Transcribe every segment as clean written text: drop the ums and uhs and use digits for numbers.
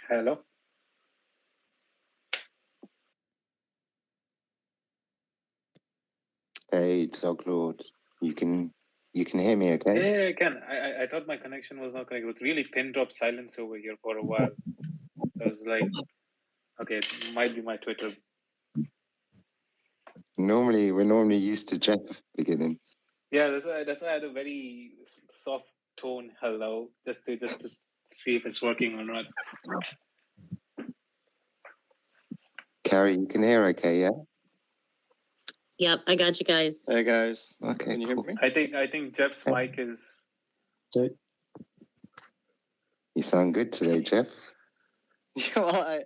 Hello. Hey, Dog Lord, you can hear me, okay? Yeah, I can. I thought my connection was not connected. It was really pin drop silence over here for a while. So I was like, okay, it might be my Twitter. We're normally used to Jeff beginning. Yeah, that's why I had a very soft tone. Hello, just to see if it's working or not. Carrie, you can hear okay, yeah? Yep, I got you guys. Hey guys. Okay, Can you cool. hear me? I think Jeff's mic is. You sound good today, Jeff. Yeah, well,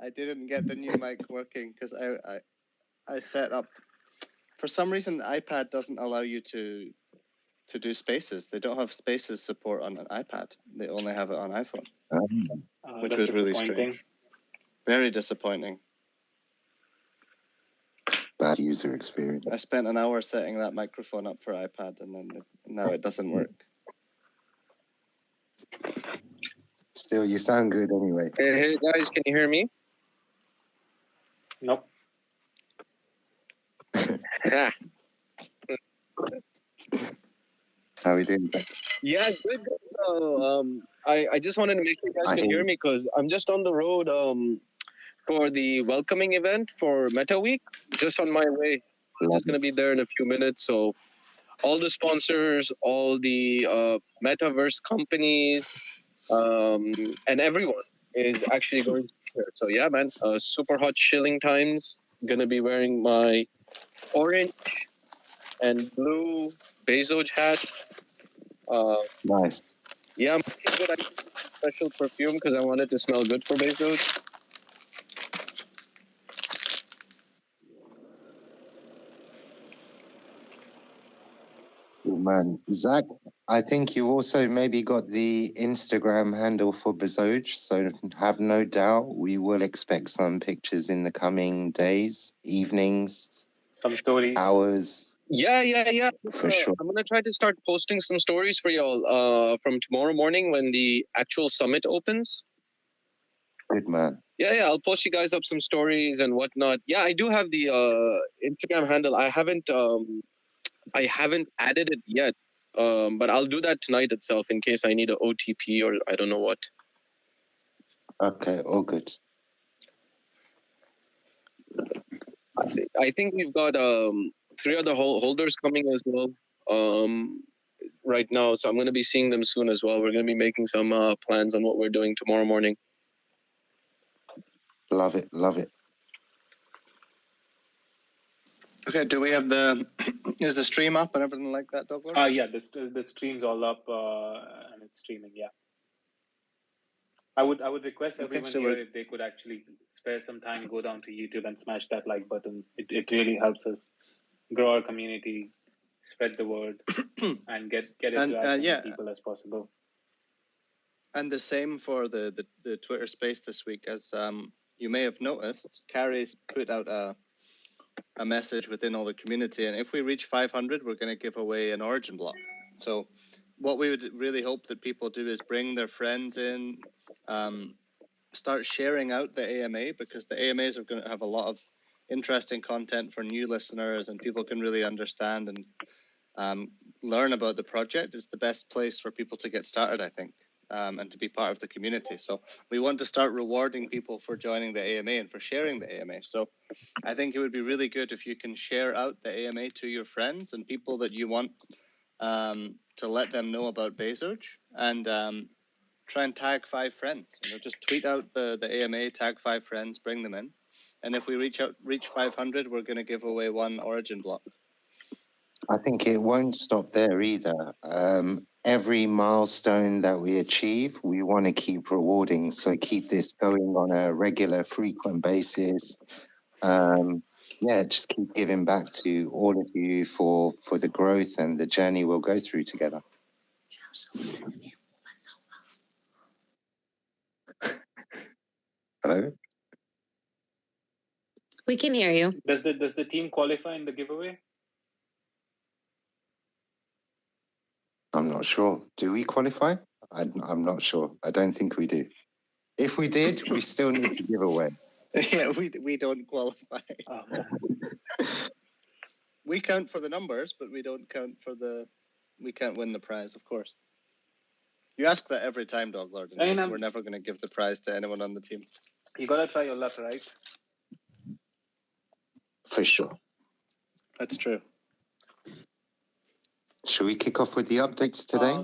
I didn't get the new mic working because I set up. For some reason, iPad doesn't allow you to do spaces. They don't have spaces support on an iPad. They only have it on iPhone, which was really strange. Very disappointing. Bad user experience. I spent an hour setting that microphone up for iPad, and then now it doesn't work. Still, you sound good anyway. Hey guys, can you hear me? Nope. How are we doing, Zach? Yeah, good. I just wanted to make sure you guys can hear me because I'm just on the road for the welcoming event for Meta Week. Just on my way. I'm just going to be there in a few minutes. So all the sponsors, all the metaverse companies, and everyone is actually going to be here. So yeah, man, super hot chilling times. Gonna be wearing my orange and blue Bezoge hat. Nice. Yeah, I'm good. I used special perfume because I wanted to smell good for Bezoge. Oh, man. Zach, I think you also maybe got the Instagram handle for Bezoge, so have no doubt we will expect some pictures in the coming days, evenings, some stories, hours. Yeah. For sure. I'm gonna try to start posting some stories for y'all from tomorrow morning when the actual summit opens. Good man. Yeah, I'll post you guys up some stories and whatnot. Yeah, I do have the Instagram handle. I haven't added it yet, but I'll do that tonight itself in case I need an OTP or I don't know what. Okay, all good. I think we've got 3 other holders coming as well right now, so I'm going to be seeing them soon as well. We're going to be making some plans on what we're doing tomorrow morning. Love it. Okay, do we have is the stream up and everything like that, Douglas? Yeah, the stream's all up and it's streaming. Yeah, I would request everyone here if they could actually spare some time, go down to YouTube and smash that like button. It really helps us grow our community, spread the word, and get it to as many people as possible. And the same for the Twitter space this week, as you may have noticed, Carrie's put out a message within all the community, and if we reach 500, we're going to give away an origin block. So what we would really hope that people do is bring their friends in, start sharing out the AMA, because the AMAs are going to have a lot of interesting content for new listeners, and people can really understand and learn about the project. It's the best place for people to get started, I think. And to be part of the community. So we want to start rewarding people for joining the AMA and for sharing the AMA. So I think it would be really good if you can share out the AMA to your friends and people that you want to let them know about Bezoge, and try and tag 5 friends. Just tweet out the AMA, tag 5 friends, bring them in. And if we reach 500, we're going to give away 1 origin block. I think it won't stop there either. Every milestone that we achieve, we want to keep rewarding. So keep this going on a regular, frequent basis. Just keep giving back to all of you for the growth and the journey we'll go through together. Hello? We can hear you. Does the team qualify in the giveaway? I'm not sure. Do we qualify? I'm not sure. I don't think we do. If we did, we still need to give away. Yeah, we don't qualify. Oh. We count for the numbers, but we don't count for we can't win the prize, of course. You ask that every time, Dog Lord, and we're never going to give the prize to anyone on the team. You got to try your luck, right? For sure. That's true. Should we kick off with the updates today?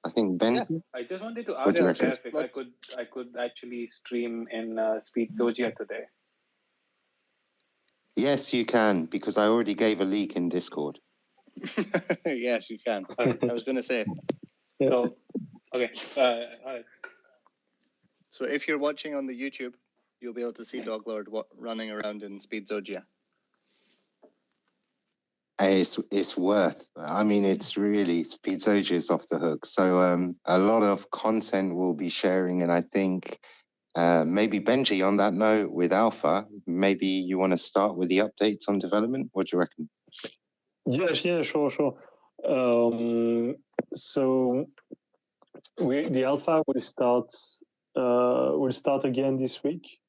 I think Ben. Yeah. I just wanted to ask Jeff if I could actually stream in Shieldzogia today. Yes, you can, because I already gave a leak in Discord. Yes, you can. I was going to say. So, okay. All right. So if you're watching on the YouTube, you'll be able to see Dog Lord running around in Bezogia. It's worth. I mean, it's really Bezoge is off the hook. So a lot of content we'll be sharing, and I think maybe Benji on that note with Alpha, maybe you want to start with the updates on development. What do you reckon? Yeah, sure. So the Alpha will start again this week.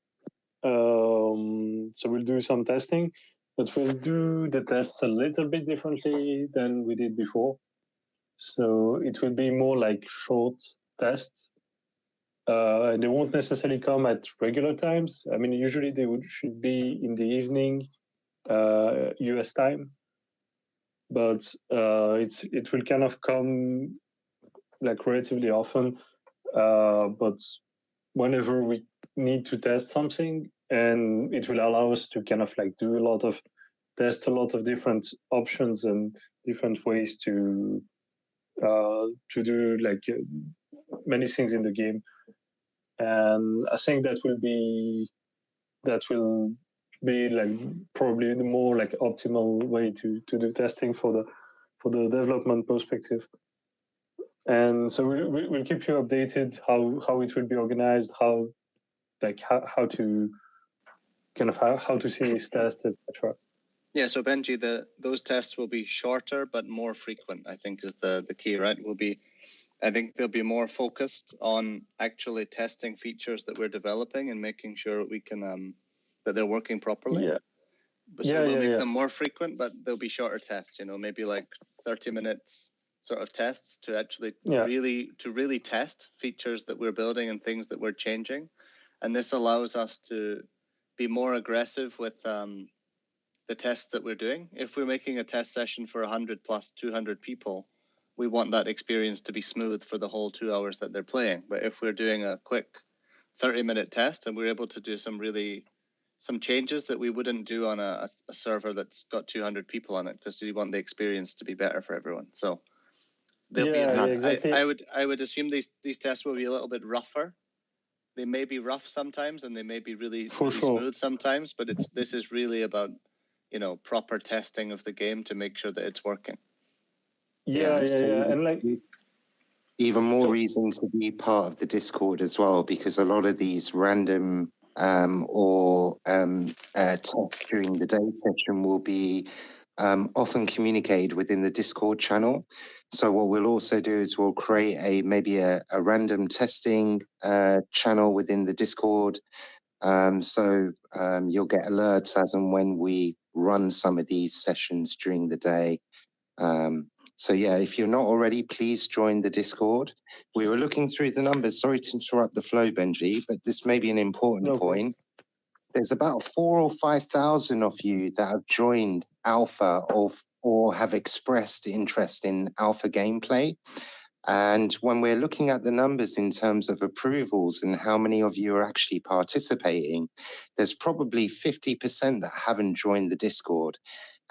So we'll do some testing, but we'll do the tests a little bit differently than we did before. So it will be more like short tests. They won't necessarily come at regular times. I mean, usually they should be in the evening, US time, but it will kind of come like relatively often. But whenever we need to test something, and it will allow us to kind of like do test a lot of different options and different ways to do like many things in the game. And I think that will be like probably the more like optimal way to do testing for the development perspective. And so we'll keep you updated how it will be organized, how to kind of how to see these tests, etc. Yeah, so Benji, those tests will be shorter but more frequent, I think is the key, right? I think they'll be more focused on actually testing features that we're developing and making sure we can that they're working properly. Yeah. So we'll make them more frequent, but they'll be shorter tests, maybe like 30 minutes sort of tests to actually really test features that we're building and things that we're changing. And this allows us to be more aggressive with the tests that we're doing. If we're making a test session for 100 plus 200 people, we want that experience to be smooth for the whole 2 hours that they're playing. But if we're doing a quick 30-minute test and we're able to do some changes that we wouldn't do on a server that's got 200 people on it, because we want the experience to be better for everyone. So they'll be exactly. I would assume these tests will be a little bit rougher. They may be rough sometimes and they may be really smooth sometimes, but this is really about proper testing of the game to make sure that it's working. Yeah. And like even more reason to be part of the Discord as well, because a lot of these random tests during the day session will be often communicated within the Discord channel. So what we'll also do is we'll create maybe a random testing channel within the Discord. So you'll get alerts as and when we run some of these sessions during the day. So yeah, if you're not already, please join the Discord. We were looking through the numbers. Sorry to interrupt the flow, Benji, but this may be an important point. There's about 4,000 or 5,000 of you that have joined Alpha or have expressed interest in Alpha gameplay. And when we're looking at the numbers in terms of approvals and how many of you are actually participating, there's probably 50% that haven't joined the Discord.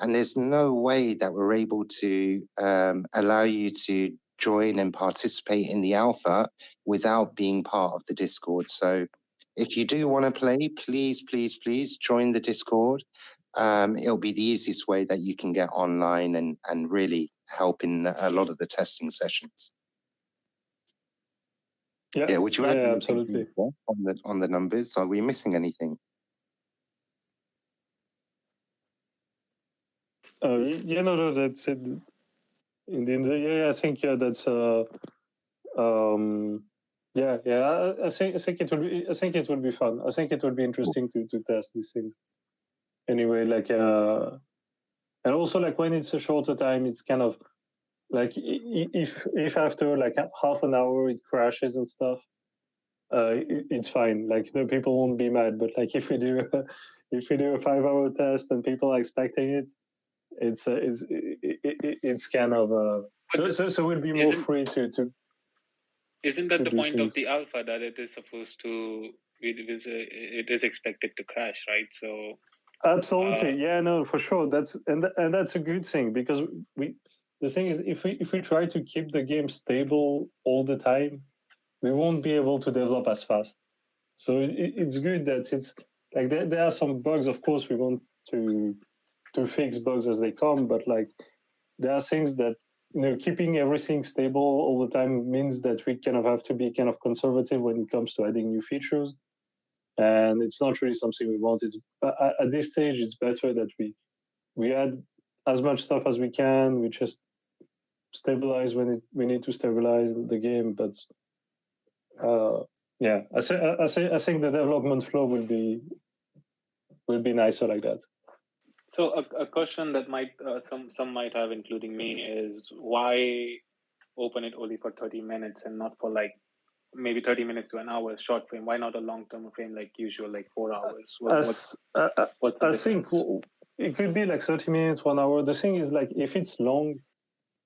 And there's no way that we're able to allow you to join and participate in the Alpha without being part of the Discord. So if you do want to play, please join the Discord. It'll be the easiest way that you can get online and really help in a lot of the testing sessions. Yeah, would you add absolutely on the numbers? Are we missing anything? No, that's it. Indeed, I think that's Yeah, I think it will be. I think it will be fun. I think it will be interesting to test these things. Anyway, like and also like when it's a shorter time, it's kind of like if after like half an hour it crashes and stuff, it's fine. Like the people won't be mad. But like if we do if we do a 5-hour test and people are expecting it, it's kind of so we'll be more free to. Isn't that the point things. of the alpha, that it is supposed to? It is expected to crash, right? So absolutely, yeah, no, for sure. That's a good thing, because the thing is, if we try to keep the game stable all the time, we won't be able to develop as fast. So it's good that it's like there are some bugs. Of course, we want to fix bugs as they come, but like there are things that, keeping everything stable all the time means that we kind of have to be kind of conservative when it comes to adding new features. And it's not really something we want. It's at this stage, it's better that we add as much stuff as we can. We just stabilize when we need to stabilize the game. But yeah, I think the development flow will be nicer like that. So a question that might some might have, including me, is why open it only for 30 minutes and not for like maybe 30 minutes to an hour short frame? Why not a long-term frame like usual, like 4 hours? What's the difference? Think it could be like 30 minutes, 1 hour. The thing is, like, if it's long,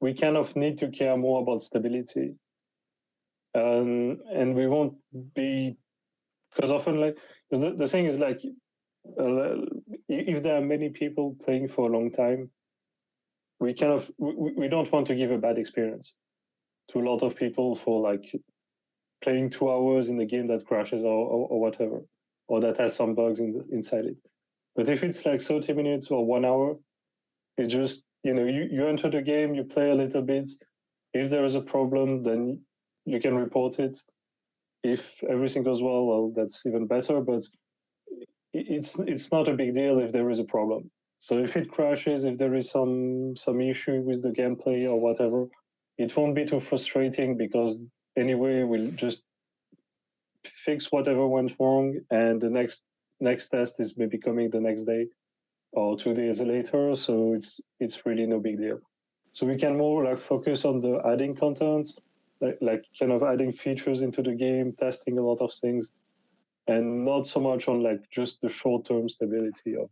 we kind of need to care more about stability. And we won't be, because often, like, the thing is, like, if there are many people playing for a long time, we kind of, we don't want to give a bad experience to a lot of people for like playing 2 hours in a game that crashes or whatever, or that has some bugs inside it. But if it's like 30 minutes or 1 hour, it's just, you enter the game, you play a little bit. If there is a problem, then you can report it. If everything goes well, that's even better. But it's not a big deal if there is a problem. So if it crashes, if there is some issue with the gameplay or whatever, it won't be too frustrating, because anyway, we'll just fix whatever went wrong, and the next test is maybe coming the next day or 2 days later. So it's really no big deal. So we can more like focus on the adding content, like kind of adding features into the game, testing a lot of things, and not so much on like just the short-term stability of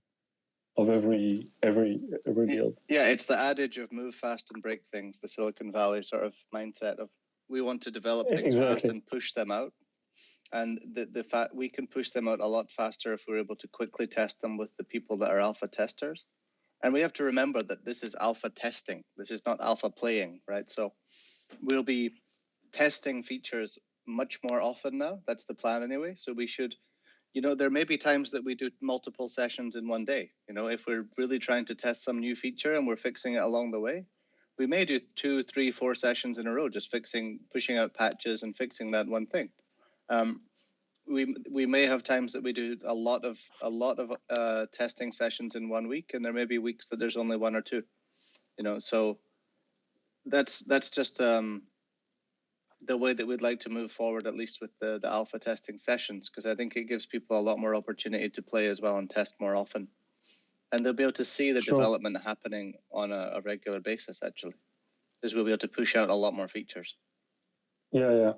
every guild. Yeah, it's the adage of move fast and break things, the Silicon Valley sort of mindset of we want to develop things fast and push them out. And the fact we can push them out a lot faster if we're able to quickly test them with the people that are alpha testers. And we have to remember that this is alpha testing. This is not alpha playing, right? So we'll be testing features much more often now. That's the plan anyway. So we should, there may be times that we do multiple sessions in one day. If we're really trying to test some new feature and we're fixing it along the way, we may do 2, 3, 4 sessions in a row, just pushing out patches and fixing that one thing. We may have times that we do a lot of testing sessions in 1 week, and there may be weeks that there's only 1 or 2. So that's just the way that we'd like to move forward, at least with the alpha testing sessions, because I think it gives people a lot more opportunity to play as well and test more often, and they'll be able to see the development happening on a regular basis, actually, because we'll be able to push out a lot more features. Yeah,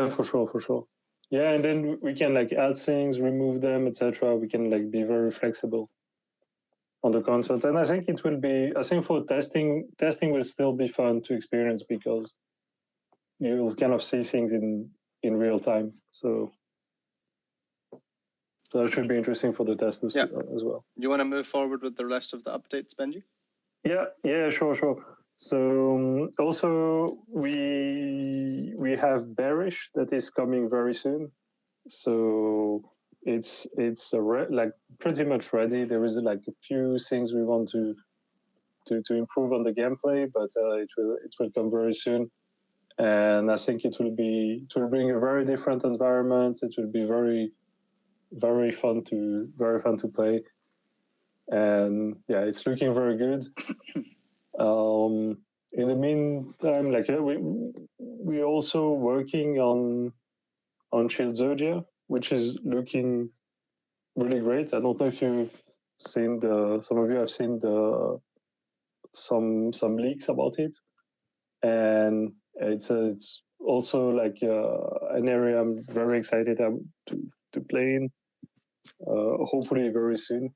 for sure. Yeah, and then we can like add things, remove them, etc. We can like be very flexible on the content, and I think it will be. I think for testing will still be fun to experience, because you'll kind of see things in real time. So that should be interesting for the testers as well. You want to move forward with the rest of the updates, Benji? Yeah, sure. So also we have Bearish that is coming very soon. So it's like pretty much ready. There is like a few things we want to improve on the gameplay, but it will come very soon. And I think it will bring a very different environment. It will be very, very fun to play. And yeah, it's looking very good. In the meantime, like we're also working on Shieldzogia, which is looking really great. I don't know if you've seen some of you have seen some leaks about it, and it's also like an area I'm very excited to play in. Hopefully very soon.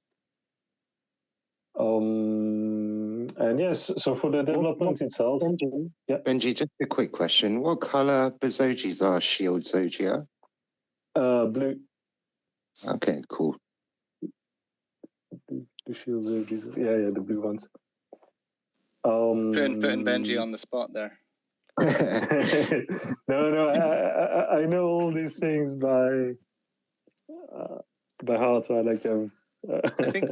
And yes, so for the development itself, Benji, just a quick question: what color Bezogis are Shieldzogia? Blue. Okay, cool. The Shieldzogias, yeah, the blue ones. Putting Benji on the spot there. No, I know all these things by heart. I think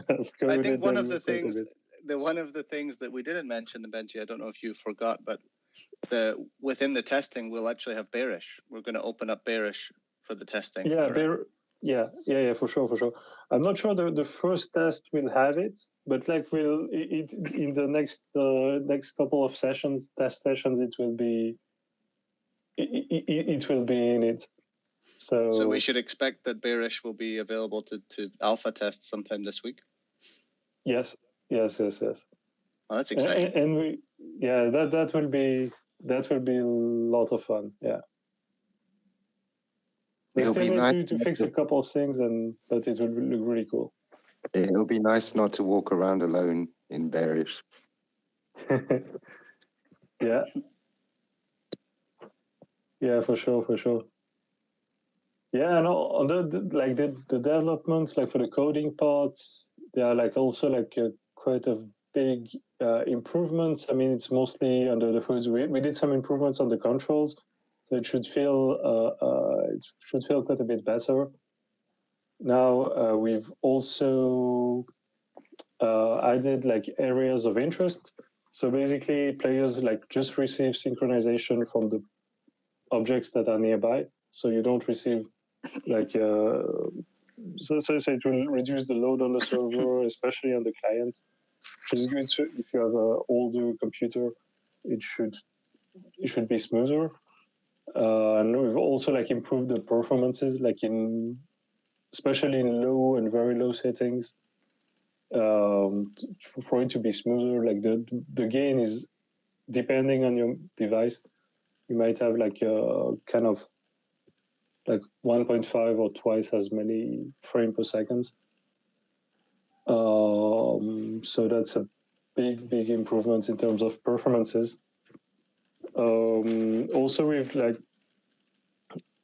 one of the things that we didn't mention, Benji, I don't know if you forgot, but within the testing, we'll actually have Bearish. We're going to open up Bearish for the testing. Yeah, for sure. I'm not sure the first test will have it, but like it in the next couple of test sessions, it will be in it. So we should expect that Bearish will be available to alpha test sometime this week. Yes. Oh, that's exciting. And that will be a lot of fun. Yeah. We still need to fix a couple of things, but it will look really cool. It'll be nice not to walk around alone in Bearish. Yeah, for sure. Yeah, and on the developments, like for the coding parts, they are like also like quite a big improvements. I mean, it's mostly under the hoods. We did some improvements on the controls, so it should feel quite a bit better. Now we've also added like areas of interest. So basically, players like just receive synchronization from the objects that are nearby. So you don't receive like so it will reduce the load on the server, especially on the client, which is good. So if you have an older computer, it should be smoother. And we've also like improved the performances, like especially in low and very low settings, for it to be smoother. Like the gain is depending on your device. You might have like a kind of like 1.5 or twice as many frames per second. So that's a big improvement in terms of performances. Also, we've like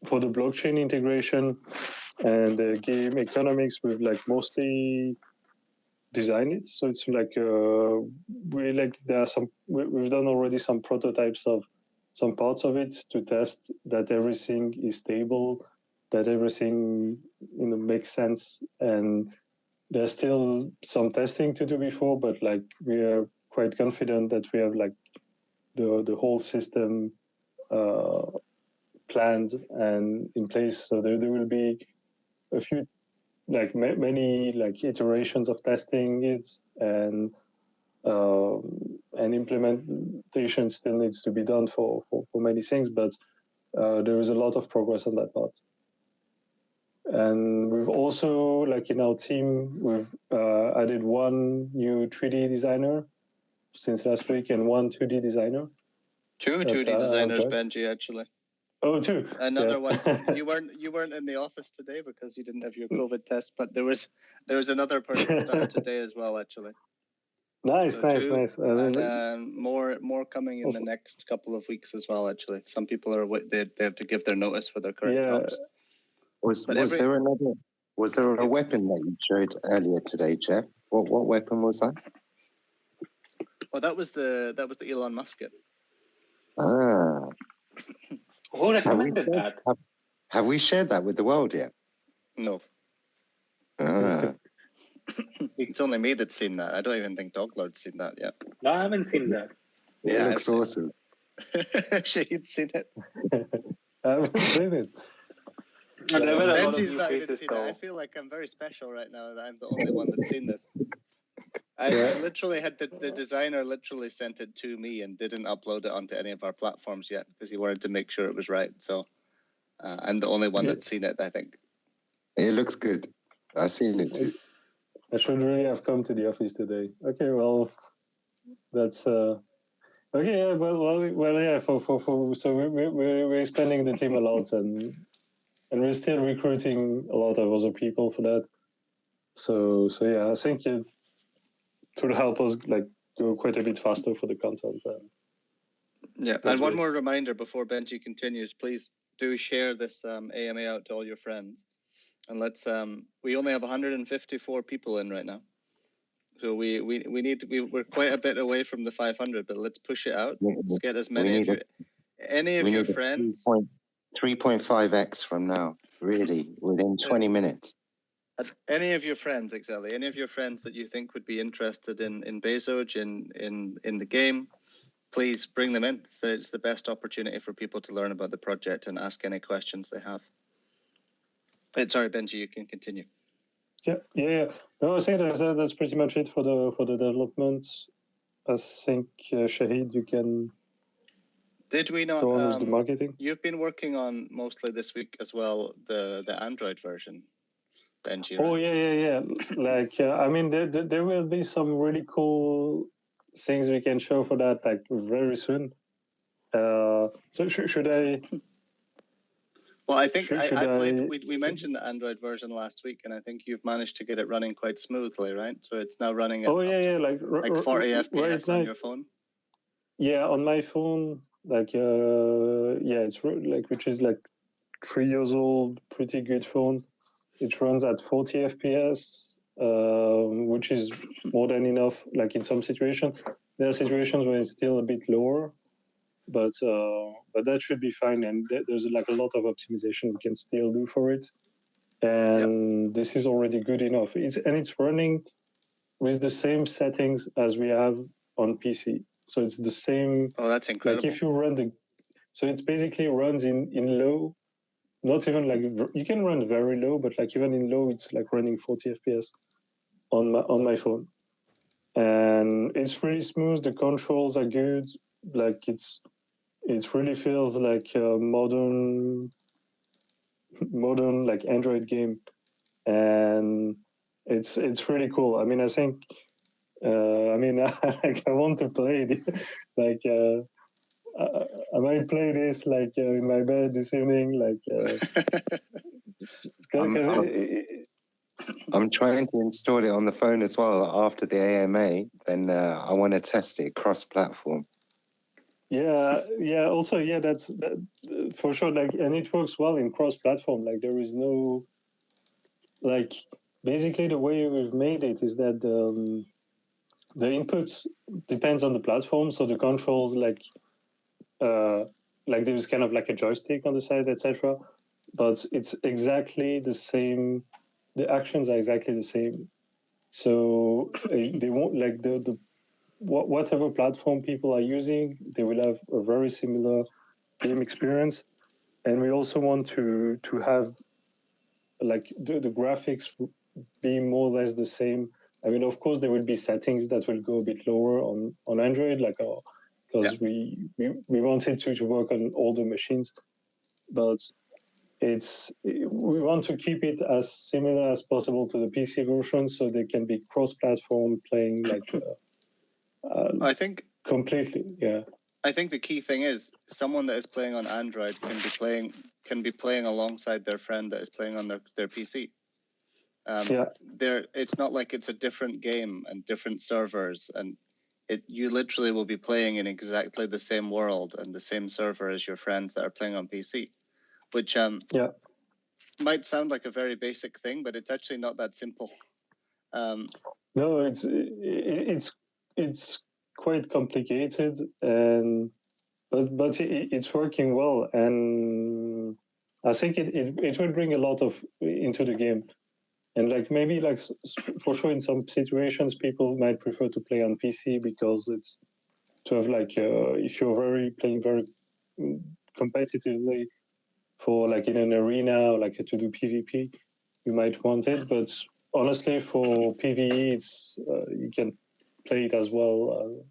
for the blockchain integration and the game economics, we've like mostly designed it. So it's like we've done already some prototypes of some parts of it to test that everything is stable, that everything makes sense, and there's still some testing to do before, but like we are quite confident that we have like the whole system planned and in place. So there will be a few like many like iterations of testing it, and implementation still needs to be done for many things, but there is a lot of progress on that part. And we've also, like in our team, we've added one new 3D designer since last week and one 2D designer. Two 2D designers, Benji, actually. Oh, two. Another one. You weren't in the office today because you didn't have your COVID test, but there was another person started today as well, actually. Nice. And more coming in the next couple of weeks as well. Actually, some people they have to give their notice for their current jobs. Was there a weapon that you showed earlier today, Jeff? What weapon was that? Oh, that was the Elon Musk. Ah. Who recommended that? Have we shared that with the world yet? No. Ah. It's only me that's seen that. I don't even think Doglord's seen that yet. No, I haven't seen that. It looks awesome. She'd seen it. I haven't seen it. There were a lot of Benji's new not even faces, seen though. it. I feel like I'm very special right now that I'm the only one that's seen this. I literally had the designer literally sent it to me and didn't upload it onto any of our platforms yet because he wanted to make sure it was right. So I'm the only one that's seen it, I think. It looks good. I've seen it too. I should really have come to the office today. Okay, well, that's okay. Yeah, well, yeah. So we're expanding the team a lot, and we're still recruiting a lot of other people for that. So yeah, I think it will help us like go quite a bit faster for the content. Yeah, and one more reminder before Benji continues, please do share this AMA out to all your friends. And let's we only have 154 people in right now. So we need to we're quite a bit away from the 500, but let's push it out. Let's get as many of your friends. 3.5x from now, really, within 20 minutes. Any of your friends, exactly. Any of your friends that you think would be interested in Bezoge, in the game, please bring them in. It's the best opportunity for people to learn about the project and ask any questions they have. Sorry, Benji, you can continue. Yeah. No, I think that's pretty much it for the development. I think Shahid, you can. Did we not? Go on with the marketing. You've been working on mostly this week as well the Android version, Benji. Oh right? yeah. Like I mean, there will be some really cool things we can show for that like very soon. So should I? Well, I think I played. We mentioned the Android version last week, and I think you've managed to get it running quite smoothly, right? So it's now running at like 40 FPS on your phone. Yeah, on my phone, like it's like which is like 3 years old, pretty good phone. It runs at 40 FPS, which is more than enough. Like in some situations, there are situations where it's still a bit lower, but that should be fine. And there's like a lot of optimization we can still do for it. And this is already good enough. It's running with the same settings as we have on PC. So it's the same. Oh, that's incredible. Like if you run so it's basically runs in low. Not even like you can run very low, but like even in low, it's like running 40 FPS on my phone, and it's really smooth. The controls are good. Like it really feels like a modern like Android game, and it's really cool. I mean, I think like I want to play it. Like I might play this like in my bed this evening. Like I'm trying to install it on the phone as well after the AMA. Then I want to test it cross-platform. Yeah. Also, that's for sure. Like, and it works well in cross-platform. Like, there is no like basically the way we've made it is that the inputs depends on the platform. So the controls like there's kind of like a joystick on the side, etc. But it's exactly the same. The actions are exactly the same. So they won't like the whatever platform people are using, they will have a very similar game experience. And we also want to have like the graphics be more or less the same. I mean, of course, there will be settings that will go a bit lower on Android, like because we wanted to work on all the machines, but we want to keep it as similar as possible to the PC version, so they can be cross-platform playing like. I think completely, yeah. I think the key thing is someone that is playing on Android can be playing alongside their friend that is playing on their PC. It's not like it's a different game and different servers, and you literally will be playing in exactly the same world and the same server as your friends that are playing on PC, which might sound like a very basic thing, but it's actually not that simple. No, it's quite complicated, and but it's working well, and I think it will bring a lot of into the game. And like maybe like for sure in some situations people might prefer to play on PC because it's to have like if you're playing very competitively for like in an arena or like to do PvP, you might want it. But honestly, for PvE, it's you can play it as well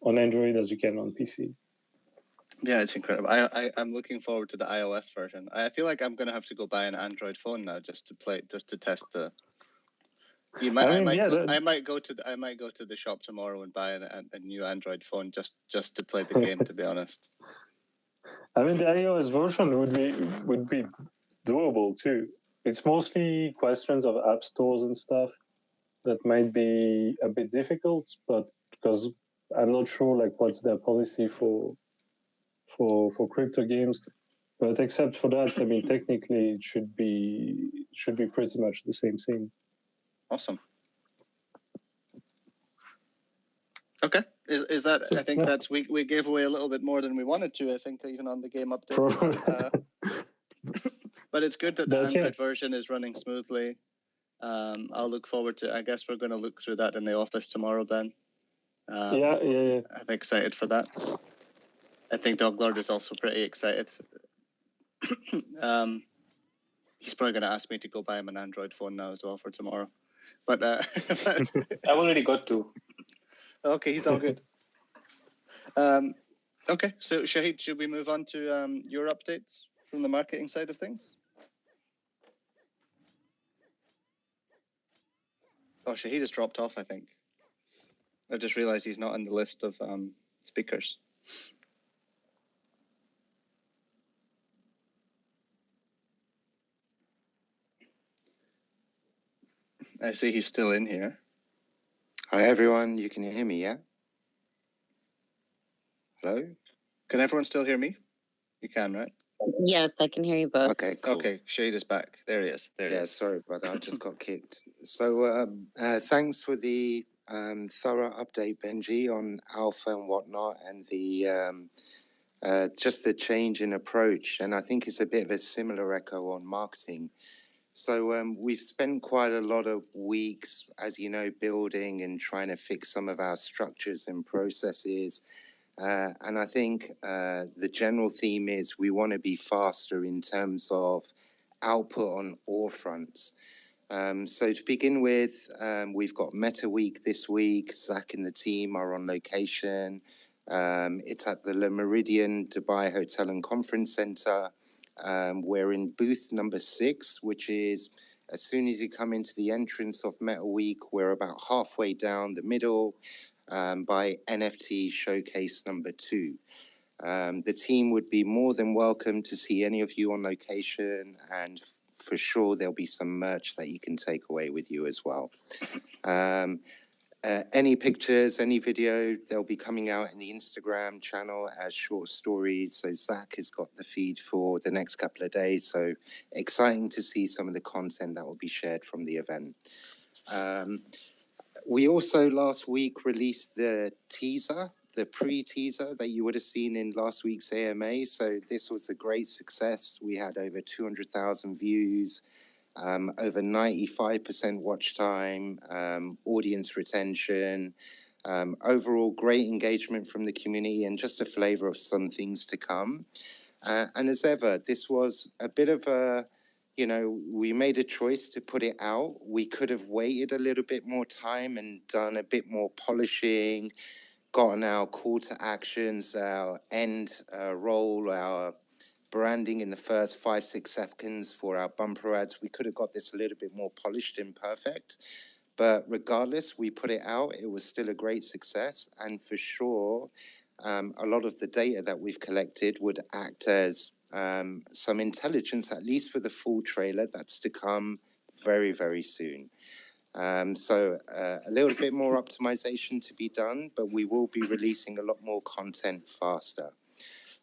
on Android as you can on PC. Yeah, it's incredible. I'm looking forward to the iOS version. I feel like I'm gonna have to go buy an Android phone now just to test the. I might go to the shop tomorrow and buy a new Android phone just to play the game. To be honest. I mean, the iOS version would be doable too. It's mostly questions of app stores and stuff that might be a bit difficult, but because I'm not sure like what's their policy for crypto games. But except for that, I mean, technically it should be pretty much the same thing. Awesome. Okay. Is that? I think that's we gave away a little bit more than we wanted to. I think even on the game update. But it's good that the Android version is running smoothly. I'll look forward to. I guess we're going to look through that in the office tomorrow. Then. Yeah. I'm excited for that. I think Doglord is also pretty excited. He's probably going to ask me to go buy him an Android phone now as well for tomorrow. But I've already got two. Okay, he's all good. Okay, so Shahid, should we move on to your updates from the marketing side of things? Oh, Shahid has dropped off, I think. I just realized he's not on the list of speakers. I see he's still in here. Hi, everyone. You can hear me, yeah? Hello? Can everyone still hear me? You can, right? Yes, I can hear you both. Okay, cool. Okay, Shade is back. There he is. There he is. Sorry, brother. I just got kicked. So thanks for the thorough update, Benji, on Alpha and whatnot, and the just the change in approach. And I think it's a bit of a similar echo on marketing. So we've spent quite a lot of weeks, as you know, building and trying to fix some of our structures and processes. And I think the general theme is we want to be faster in terms of output on all fronts. So to begin with, we've got Meta Week this week. Zach and the team are on location. It's at the Le Méridien Dubai Hotel and Conference Center. We're in booth number 6, which is as soon as you come into the entrance of Meta Week, we're about halfway down the middle. By NFT Showcase number 2. The team would be more than welcome to see any of you on location, and for sure there'll be some merch that you can take away with you as well. Any pictures, any video, they'll be coming out in the Instagram channel as short stories. So Zach has got the feed for the next couple of days. So exciting to see some of the content that will be shared from the event. We also last week released the teaser, the pre-teaser that you would have seen in last week's AMA. So this was a great success. We had over 200,000 views, over 95% watch time, audience retention, overall great engagement from the community, and just a flavor of some things to come. And as ever, this was a bit of a, we made a choice to put it out. We could have waited a little bit more time and done a bit more polishing, gotten our call to actions, our end roll, our branding in the first 5-6 seconds for our bumper ads. We could have got this a little bit more polished and perfect. But regardless, we put it out. It was still a great success. And for sure, a lot of the data that we've collected would act as some intelligence, at least for the full trailer that's to come very, very soon. So a little bit more optimization to be done, but we will be releasing a lot more content faster.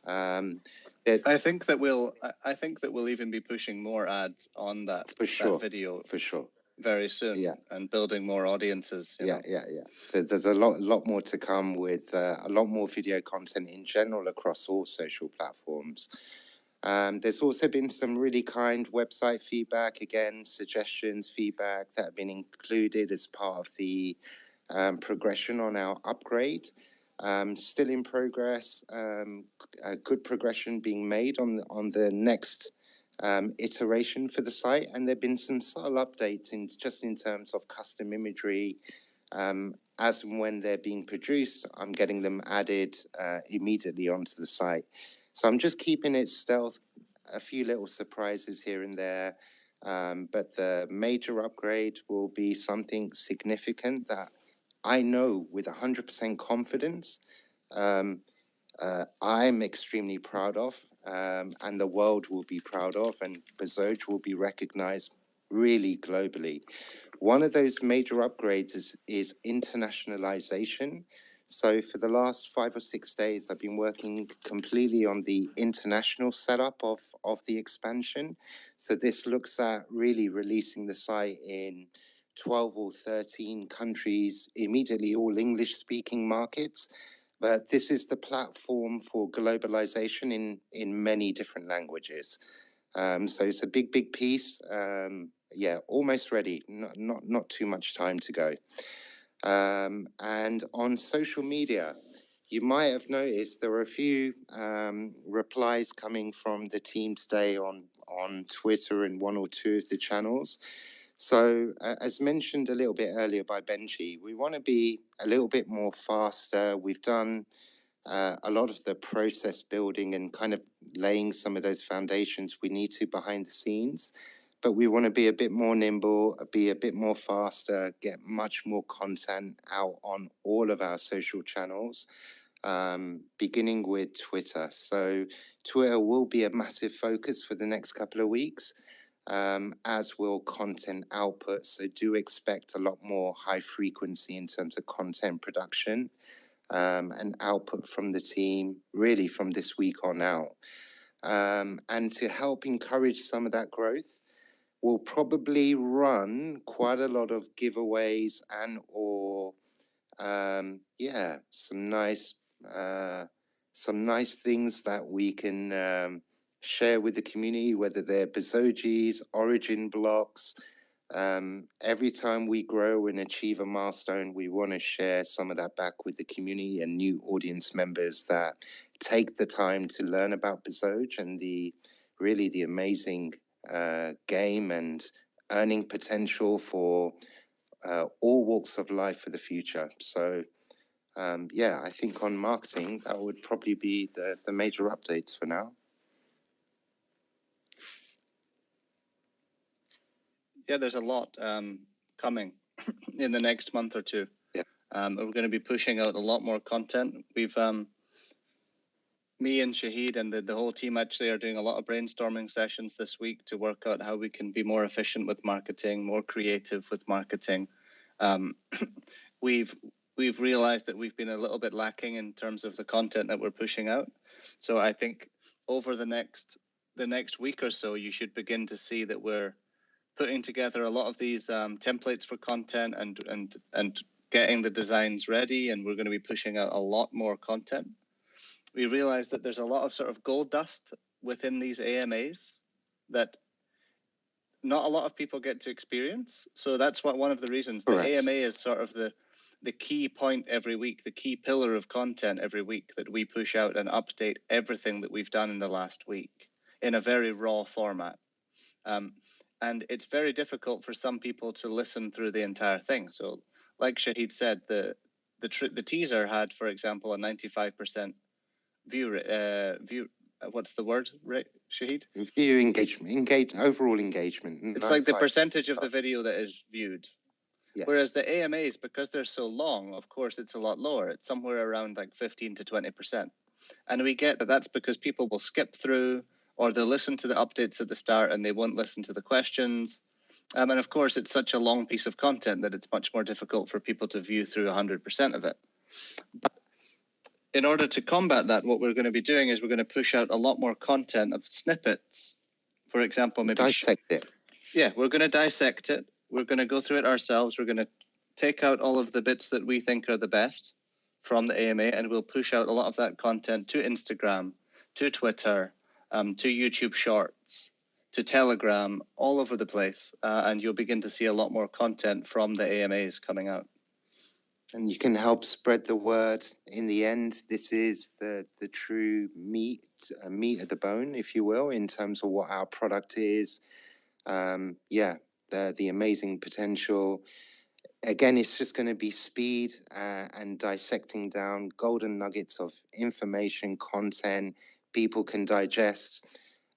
I think that we'll even be pushing more ads on that, for sure, that video for sure very soon, and building more audiences. Yeah. There's a lot more to come with a lot more video content in general across all social platforms. There's also been some really kind website feedback, again, suggestions, feedback that have been included as part of the progression on our upgrade. Still in progress, a good progression being made on the next iteration for the site, and there have been some subtle updates in terms of custom imagery, as and when they're being produced, I'm getting them added immediately onto the site. So I'm just keeping it stealth, a few little surprises here and there. But the major upgrade will be something significant that I know with 100% confidence I'm extremely proud of, and the world will be proud of, and Bezoge will be recognized really globally. One of those major upgrades is internationalization. So for the last 5 or 6 days, I've been working completely on the international setup of the expansion. So this looks at really releasing the site in 12 or 13 countries, immediately all English-speaking markets. But this is the platform for globalization in many different languages. So it's a big piece. Yeah, almost ready. Not too much time to go. And on social media, you might have noticed there were a few replies coming from the team today on Twitter and 1 or 2 of the channels. So as mentioned a little bit earlier by Benji, we want to be a little bit more faster. We've done a lot of the process building and kind of laying some of those foundations we need to behind the scenes, but we want to be a bit more nimble, be a bit more faster, get much more content out on all of our social channels, beginning with Twitter. So Twitter will be a massive focus for the next couple of weeks, as will content output. So do expect a lot more high frequency in terms of content production. And output from the team, really from this week on out. And to help encourage some of that growth, we'll probably run quite a lot of giveaways and or some nice things that we can share with the community, whether they're Bezogis, origin blocks. Every time we grow and achieve a milestone, we want to share some of that back with the community and new audience members that take the time to learn about Bezoge and the amazing game and earning potential for all walks of life for the future. So I think on marketing, that would probably be the major updates for now. Yeah, there's a lot coming in the next month or two. Yeah. We're going to be pushing out a lot more content. We've me and Shahid and the whole team actually are doing a lot of brainstorming sessions this week to work out how we can be more efficient with marketing, more creative with marketing. We've realized that we've been a little bit lacking in terms of the content that we're pushing out. So I think over the next week or so, you should begin to see that we're putting together a lot of these templates for content and getting the designs ready, and we're going to be pushing out a lot more content. We realize that there's a lot of sort of gold dust within these AMAs that not a lot of people get to experience. So that's one of the reasons. Correct. The AMA is sort of the key point every week, the key pillar of content every week that we push out and update everything that we've done in the last week in a very raw format. And it's very difficult for some people to listen through the entire thing. So like Shahid said, the teaser had, for example, a 95% view. What's the word, right, Shahid? View engagement, overall engagement. It's like the percentage of the video that is viewed. Yes. Whereas the AMAs, because they're so long, of course, it's a lot lower. It's somewhere around like 15 to 20%. And we get that that's because people will skip through, or they'll listen to the updates at the start and they won't listen to the questions. And of course, it's such a long piece of content that it's much more difficult for people to view through 100% of it. But in order to combat that, what we're going to be doing is we're going to push out a lot more content of snippets. For example, maybe dissect it. Yeah, we're going to dissect it. We're going to go through it ourselves. We're going to take out all of the bits that we think are the best from the AMA, and we'll push out a lot of that content to Instagram, to Twitter, to YouTube Shorts, to Telegram, all over the place. And you'll begin to see a lot more content from the AMAs coming out. And you can help spread the word. In the end, this is the true meat of the bone, if you will, in terms of what our product is. The amazing potential. again, it's just going to be speed and dissecting down golden nuggets of information, content people can digest,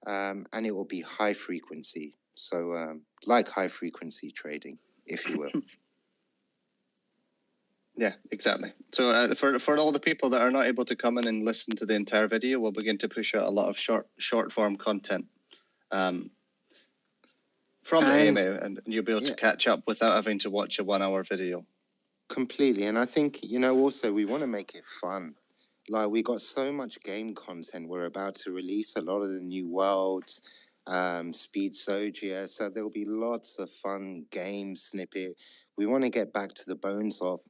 and it will be high frequency. So like high frequency trading, if you will. Yeah, exactly. So for all the people that are not able to come in and listen to the entire video, we'll begin to push out a lot of short form content from the AMA, and you'll be able to catch up without having to watch a 1 hour video. Completely. And I think, you know, also we want to make it fun. Like, we got so much game content. We're about to release a lot of the new worlds, Shieldzogia. So there'll be lots of fun game snippet. We want to get back to the bones of,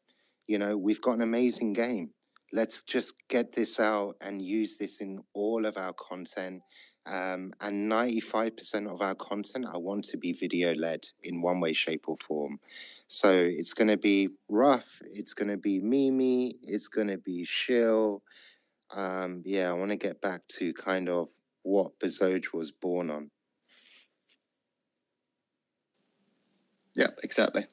you know, we've got an amazing game. Let's just get this out and use this in all of our content. And 95% of our content, I want to be video led in one way, shape, or form. So it's going to be rough. It's going to be Mimi. It's going to be Shill. Yeah, I want to get back to kind of what Bezoge was born on. Yeah, exactly.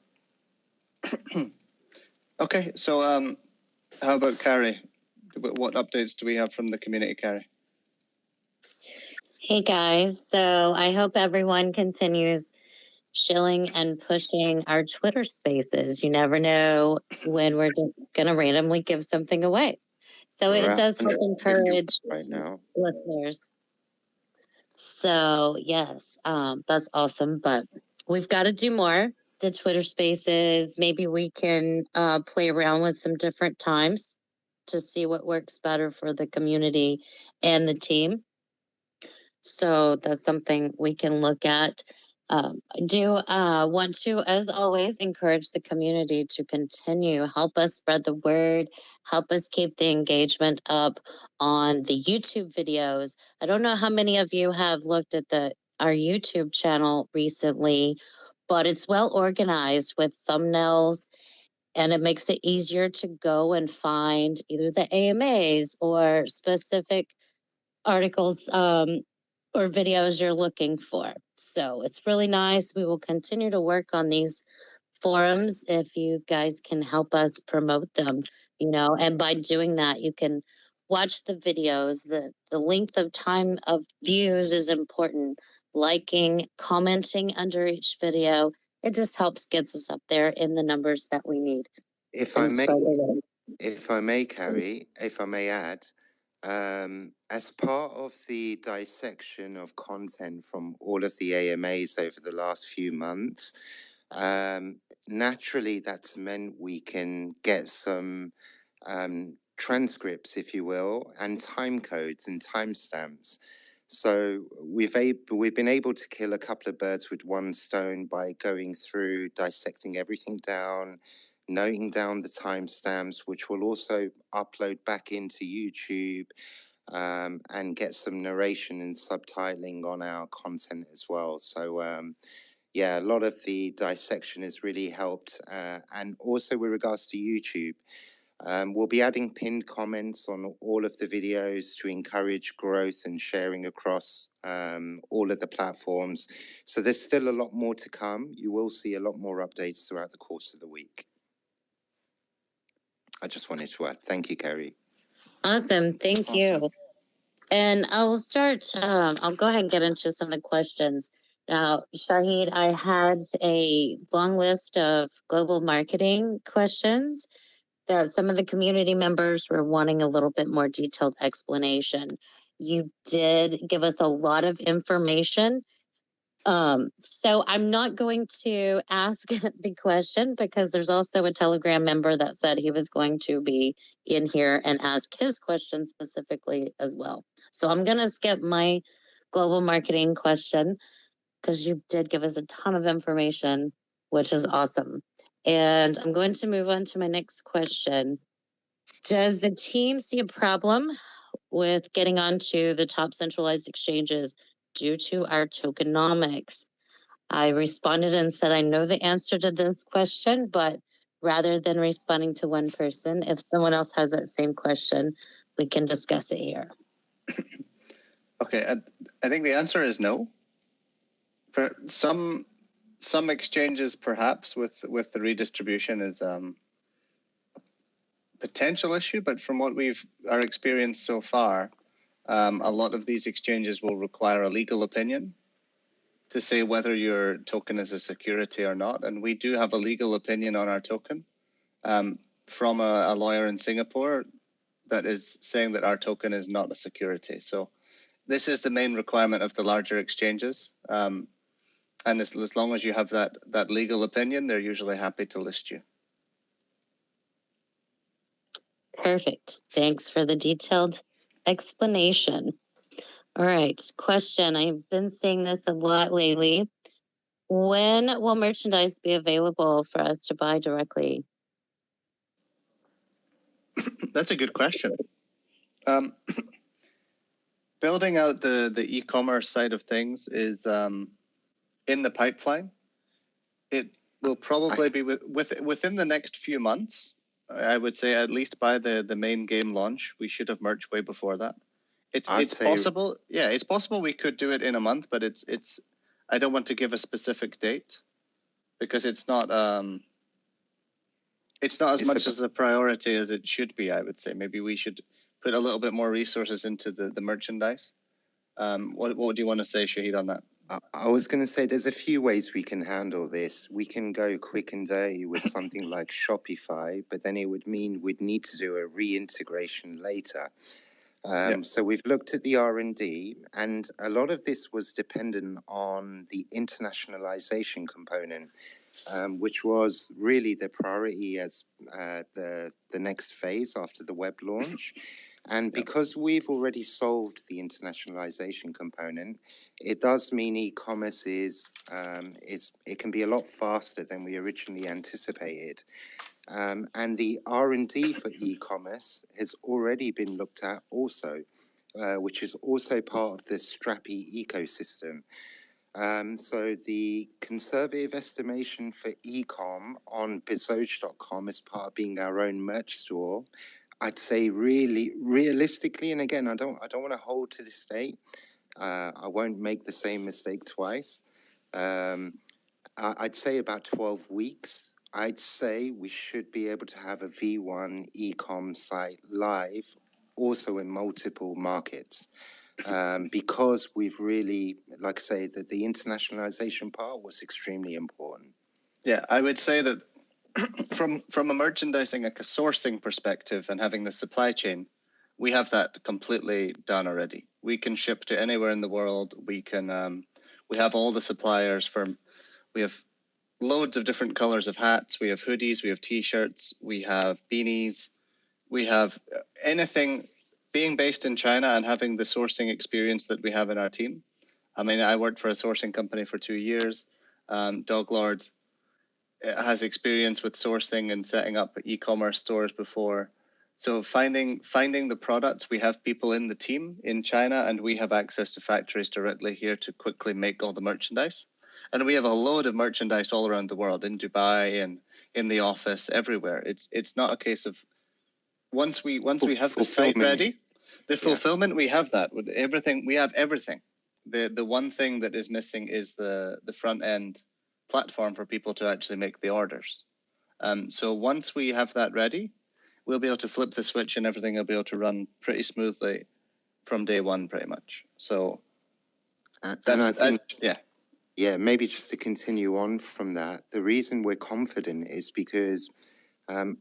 Okay, so how about Carrie? What updates do we have from the community, Carrie? Hey guys, so I hope everyone continues shilling and pushing our Twitter spaces. You never know when we're just going to randomly give something away. So it does help encourage listeners. So yes, that's awesome. But we've got to do more. The Twitter spaces, maybe we can play around with some different times to see what works better for the community and the team. So that's something we can look at. I do want to, as always, encourage the community to continue, help us spread the word, help us keep the engagement up on the YouTube videos. I don't know how many of you have looked at our YouTube channel recently, but it's well organized with thumbnails, and it makes it easier to go and find either the AMAs or specific articles or videos you're looking for. So it's really nice. We will continue to work on these forums if you guys can help us promote them, you know, and by doing that, you can watch the videos. The length of time of views is important. Liking, commenting under each video, it just helps gets us up there in the numbers that we need. If I may, Carrie, if I may add, as part of the dissection of content from all of the AMAs over the last few months, naturally that's meant we can get some transcripts, if you will, and time codes and timestamps. So we've been able to kill a couple of birds with one stone by going through, dissecting everything down, noting down the timestamps, which will also upload back into YouTube, and get some narration and subtitling on our content as well. So yeah, a lot of the dissection has really helped. And also with regards to YouTube, we'll be adding pinned comments on all of the videos to encourage growth and sharing across all of the platforms. So there's still a lot more to come. You will see a lot more updates throughout the course of the week. I just wanted to add. Thank you, Carrie. Awesome. Thank you. And I'll start, I'll go ahead and get into some of the questions. Now, Shahid, I had a long list of global marketing questions that some of the community members were wanting a little bit more detailed explanation. You did give us a lot of information. So I'm not going to ask the question because there's also a Telegram member that said he was going to be in here and ask his question specifically as well. So I'm going to skip my global marketing question because you did give us a ton of information, which is awesome. And I'm going to move on to my next question. Does the team see a problem with getting onto the top centralized exchanges due to our tokenomics? I responded and said, I know the answer to this question, but rather than responding to one person, if someone else has that same question, we can discuss it here. Okay, I think the answer is no. For some Some exchanges, perhaps, with the redistribution is potential issue, but from what our experience so far, a lot of these exchanges will require a legal opinion to say whether your token is a security or not. And we do have a legal opinion on our token from a lawyer in Singapore that is saying that our token is not a security. So this is the main requirement of the larger exchanges. And as long as you have that legal opinion, they're usually happy to list you. Perfect. Thanks for the detailed explanation. All right. Question. I've been seeing this a lot lately. When will merchandise be available for us to buy directly? That's a good question. Building out the e-commerce side of things is in the pipeline. It will probably be within the next few months. I would say at least by the main game launch, we should have merch way before that. It's possible. Yeah, it's possible we could do it in a month, but it's. I don't want to give a specific date because it's not as much as a priority as it should be. I would say maybe we should put a little bit more resources into the merchandise. What do you want to say, Shahid, on that? I was going to say there's a few ways we can handle this. We can go quick and dirty with something like Shopify, but then it would mean we'd need to do a reintegration later. So we've looked at the R&D, and a lot of this was dependent on the internationalization component, which was really the priority as the next phase after the web launch. And because we've already solved the internationalization component, it does mean e-commerce it can be a lot faster than we originally anticipated. And the R&D for e-commerce has already been looked at also, which is also part of the Strappy ecosystem. So the conservative estimation for e-com on Bezoge.com as part of being our own merch store, I'd say really realistically, and again, I don't want to hold to this date. I won't make the same mistake twice. I'd say about 12 weeks. I'd say we should be able to have a V1 e-com site live, also in multiple markets, because we've really, like I say, that the internationalization part was extremely important. Yeah, I would say that from a merchandising, like a sourcing perspective and having the supply chain, we have that completely done already. We can ship to anywhere in the world. We can, we have all the suppliers we have loads of different colors of hats. We have hoodies, we have t-shirts, we have beanies, we have anything. Being based in China and having the sourcing experience that we have in our team. I mean, I worked for a sourcing company for 2 years. Doglord has experience with sourcing and setting up e-commerce stores before. So finding the products, we have people in the team in China, and we have access to factories directly here to quickly make all the merchandise. And we have a load of merchandise all around the world, in Dubai and in the office, everywhere. It's not a case of once we have the site ready, the fulfillment, we have that with everything. We have everything. The one thing that is missing is the front end platform for people to actually make the orders. So once we have that ready, we'll be able to flip the switch and everything will be able to run pretty smoothly from day one, pretty much. So and I think, yeah, maybe just to continue on from that, the reason we're confident is because,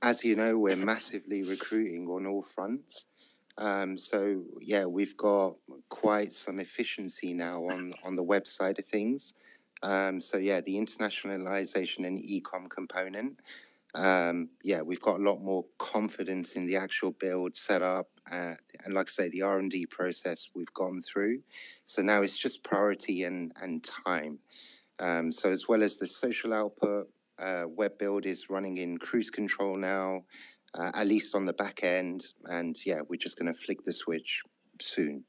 as you know, we're massively recruiting on all fronts. So yeah, we've got quite some efficiency now on the web side of things. So yeah, the internationalization and e-com component. Yeah, we've got a lot more confidence in the actual build setup, and like I say, the R&D process we've gone through. So now it's just priority and time. So as well as the social output, web build is running in cruise control now, at least on the back end. And yeah, we're just going to flick the switch soon.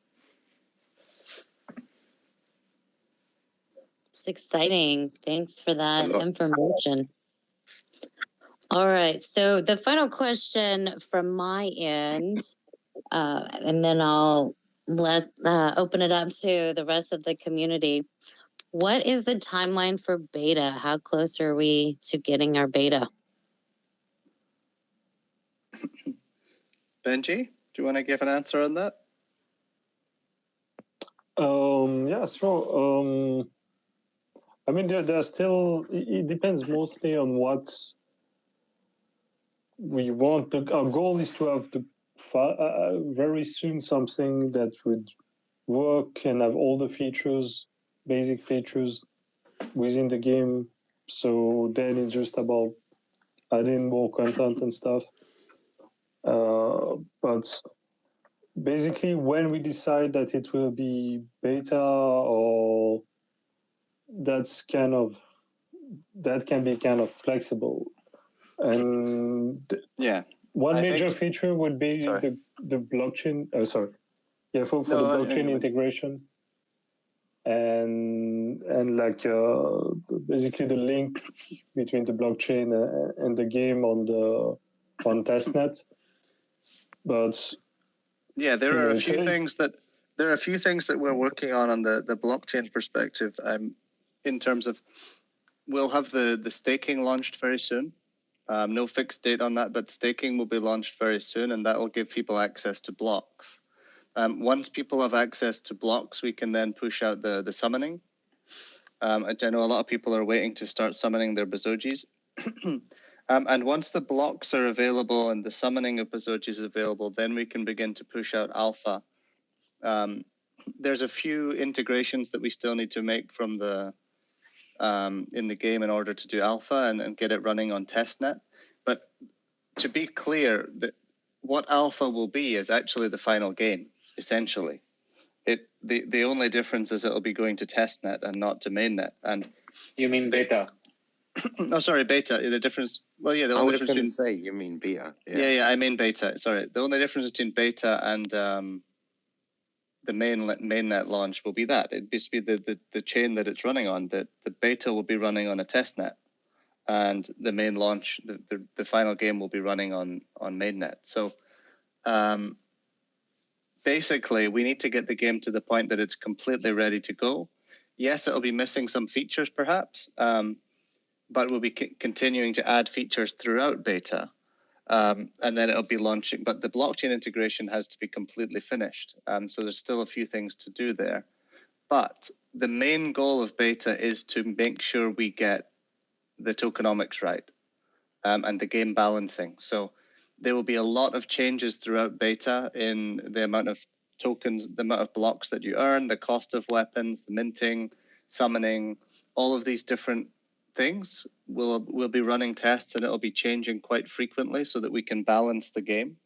It's exciting. Thanks for that information. All right. So the final question from my end, and then I'll open it up to the rest of the community. What is the timeline for beta? How close are we to getting our beta? Benji, do you want to give an answer on that? Yeah, sure. I mean, there's still, it depends mostly on what we want. Our goal is to have very soon something that would work and have all the features, basic features within the game. So then it's just about adding more content and stuff. But basically, when we decide that it will be beta, or that can be kind of flexible. And yeah, one major feature would be the blockchain. For the blockchain integration, and like basically the link between the blockchain and the game on testnet. But yeah, there are a few things that we're working on the blockchain perspective. In terms of, we'll have the staking launched very soon. No fixed date on that, but staking will be launched very soon, and that will give people access to blocks. Once people have access to blocks, we can then push out the summoning. I know a lot of people are waiting to start summoning their Bezogis. And once the blocks are available and the summoning of Bezogis is available, then we can begin to push out alpha. There's a few integrations that we still need to make from in the game in order to do alpha and get it running on testnet. But to be clear, what alpha will be is actually the final game, essentially. The only difference is it'll be going to testnet and not to mainnet. And you mean beta? No, sorry, beta. The difference. Well, yeah, the only difference. I was going to say you mean beta. Yeah, I mean beta. Sorry, the only difference between beta and the mainnet launch will be that it needs to be the chain that it's running on. The beta will be running on a testnet, and the main launch, the final game, will be running on mainnet. So, basically, we need to get the game to the point that it's completely ready to go. Yes, it'll be missing some features, perhaps. But we'll be continuing to add features throughout beta, and then it'll be launching. But the blockchain integration has to be completely finished. So there's still a few things to do there. But the main goal of beta is to make sure we get the tokenomics right, and the game balancing. So there will be a lot of changes throughout beta in the amount of tokens, the amount of blocks that you earn, the cost of weapons, the minting, summoning, all of these different things. We'll be running tests, and it'll be changing quite frequently so that we can balance the game.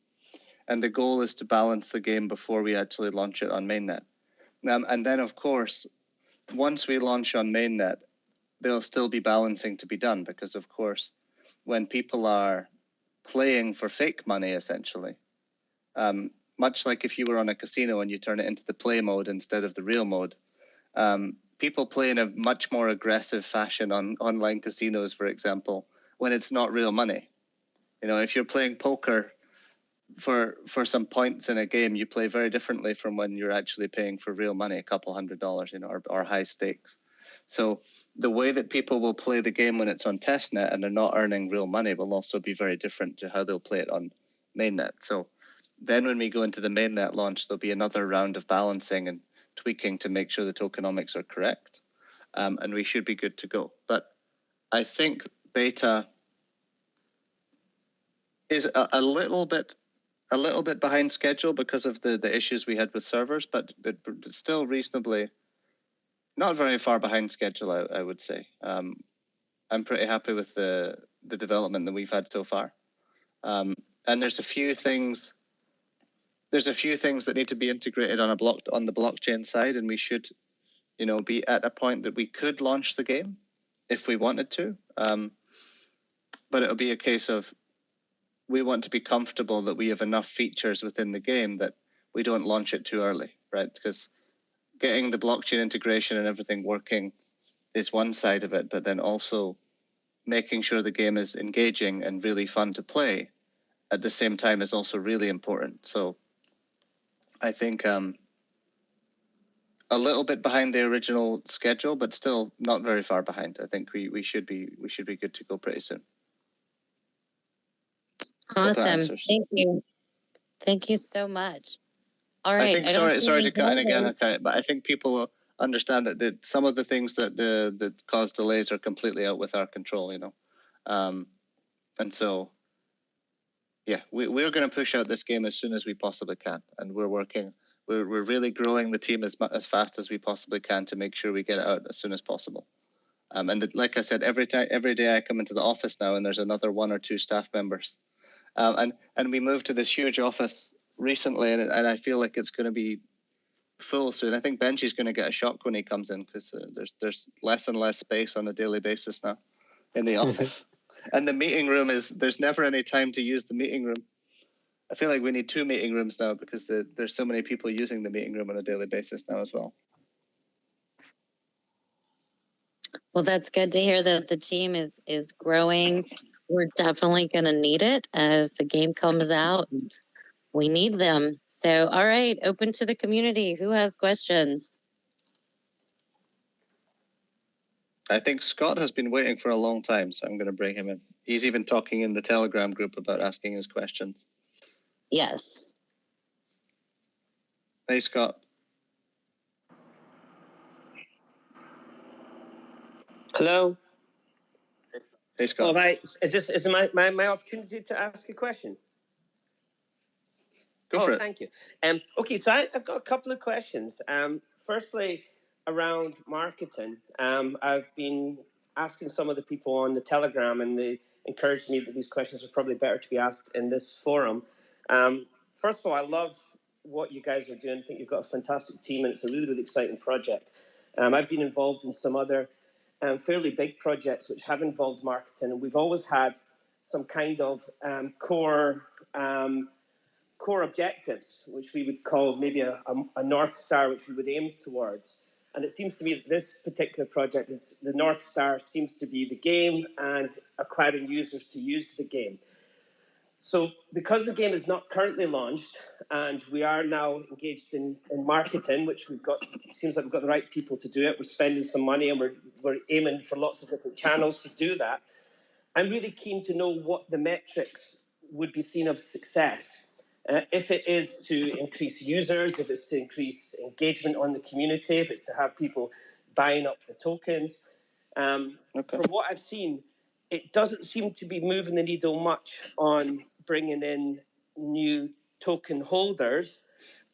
And the goal is to balance the game before we actually launch it on mainnet. And then, of course, once we launch on mainnet, there'll still be balancing to be done, because, of course, when people are playing for fake money, essentially, much like if you were on a casino and you turn it into the play mode instead of the real mode, people play in a much more aggressive fashion on online casinos, for example, when it's not real money. You know, if you're playing poker for some points in a game, you play very differently from when you're actually paying for real money, a couple $100, you know, or high stakes. So the way that people will play the game when it's on testnet and they're not earning real money will also be very different to how they'll play it on mainnet. So then when we go into the mainnet launch, there'll be another round of balancing and tweaking to make sure the tokenomics are correct, and we should be good to go. But I think beta is a little bit behind schedule because of the issues we had with servers, but it's still reasonably not very far behind schedule, I would say. I'm pretty happy with the development that we've had so far, and there's a few things that need to be integrated on the blockchain side, and we should, you know, be at a point that we could launch the game if we wanted to. But it'll be a case of, we want to be comfortable that we have enough features within the game that we don't launch it too early, right? Because getting the blockchain integration and everything working is one side of it, but then also making sure the game is engaging and really fun to play at the same time is also really important. So I think a a little bit behind the original schedule, but still not very far behind. I think we should be good to go pretty soon. Awesome. Thank you. Thank you so much. All right. I think sorry to cut in again, okay, but I think people understand that some of the things that cause delays are completely out with our control, you know, and so yeah, we're going to push out this game as soon as we possibly can, and we're working. We're really growing the team as fast as we possibly can to make sure we get it out as soon as possible. And like I said, every day I come into the office now, and there's another 1 or 2 staff members, and we moved to this huge office recently, and I feel like it's going to be full soon. I think Benji's going to get a shock when he comes in because there's less and less space on a daily basis now in the office, and the meeting room there's never any time to use the meeting room. I feel like we need 2 meeting rooms now because there's so many people using the meeting room on a daily basis now as well. Well, that's good to hear that the team is growing. We're definitely going to need it as the game comes out. We need them. So, all right, open to the community. Who has questions? I think Scott has been waiting for a long time, so I'm going to bring him in. He's even talking in the Telegram group about asking his questions. Yes. Hey, Scott. Hello. Hey, Scott. All right. Is this my opportunity to ask a question? Go for it. Thank you. Okay, so I've got a couple of questions. Firstly, around marketing. I've been asking some of the people on the Telegram, and they encouraged me that these questions are probably better to be asked in this forum. First of all, I love what you guys are doing. I think you've got a fantastic team, and it's a really, really exciting project. I've been involved in some other fairly big projects which have involved marketing, and we've always had some kind of core objectives, which we would call maybe a North Star, which we would aim towards. And it seems to me that this particular project is the North Star seems to be the game and acquiring users to use the game. So because the game is not currently launched and we are now engaged in marketing, which seems like we've got the right people to do it. We're spending some money and we're aiming for lots of different channels to do that. I'm really keen to know what the metrics would be seen of success. If it is to increase users, if it's to increase engagement on the community, if it's to have people buying up the tokens. From what I've seen, it doesn't seem to be moving the needle much on bringing in new token holders.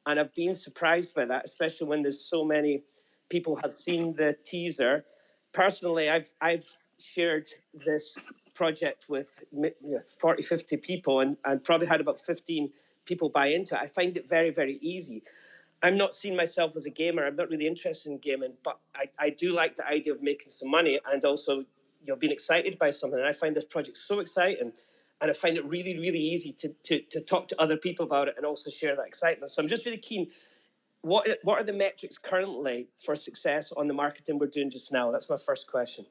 And I've been surprised by that, especially when there's so many people have seen the teaser. Personally, I've shared this project with 40, 50 people and probably had about 15 people buy into it. I find it very, very easy. I'm not seeing myself as a gamer. I'm not really interested in gaming, but I do like the idea of making some money and also being excited by something. And I find this project so exciting, and I find it really, really easy to talk to other people about it and also share that excitement. So I'm just really keen. What are the metrics currently for success on the marketing we're doing just now? That's my first question.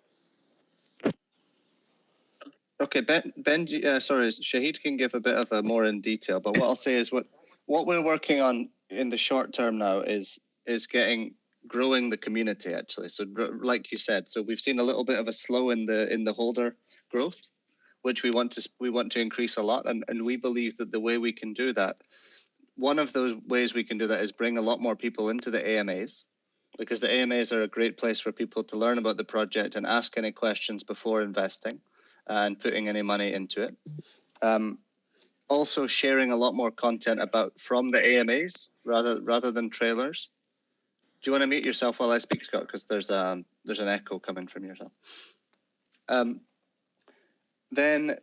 Okay, Shahid can give a bit of a more in detail, but what I'll say is what we're working on in the short term now is growing the community actually. So like you said, so we've seen a little bit of a slow in the holder growth, which we want to increase a lot, and we believe that the way we can do that, one of those ways we can do that is bring a lot more people into the AMAs, because the AMAs are a great place for people to learn about the project and ask any questions before investing and putting any money into it. Also sharing a lot more content from the AMAs rather than trailers. Do you want to mute yourself while I speak, Scott? Because there's an echo coming from yourself. Then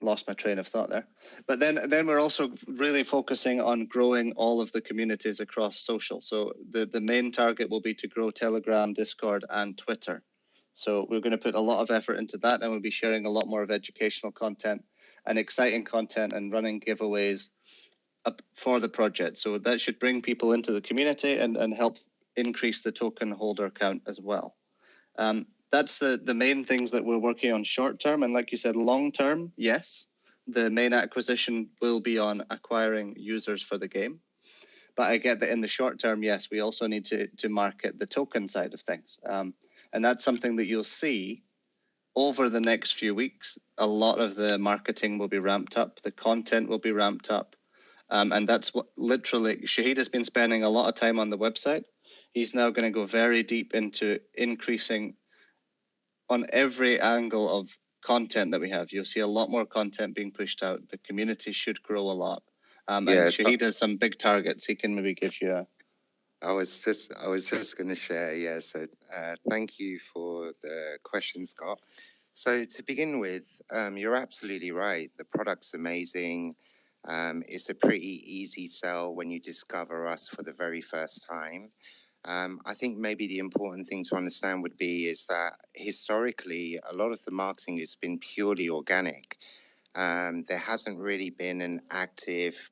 lost my train of thought there. But then we're also really focusing on growing all of the communities across social. So the main target will be to grow Telegram, Discord, and Twitter. So we're going to put a lot of effort into that, and we'll be sharing a lot more of educational content and exciting content and running giveaways for the project. So that should bring people into the community and help increase the token holder count as well. That's the main things that we're working on short term. And like you said, long term, yes, the main acquisition will be on acquiring users for the game. But I get that in the short term, yes, we also need to market the token side of things. And that's something that you'll see over the next few weeks. A lot of the marketing will be ramped up. The content will be ramped up. And that's what literally, Shahid has been spending a lot of time on the website. He's now going to go very deep into increasing on every angle of content that we have. You'll see a lot more content being pushed out. The community should grow a lot. And Shahid has some big targets. He can maybe give you a... I was just going to share, so thank you for the question, Scott. So to begin with, you're absolutely right. The product's amazing. It's a pretty easy sell when you discover us for the very first time. I think maybe the important thing to understand would be is that historically, a lot of the marketing has been purely organic. There hasn't really been an active,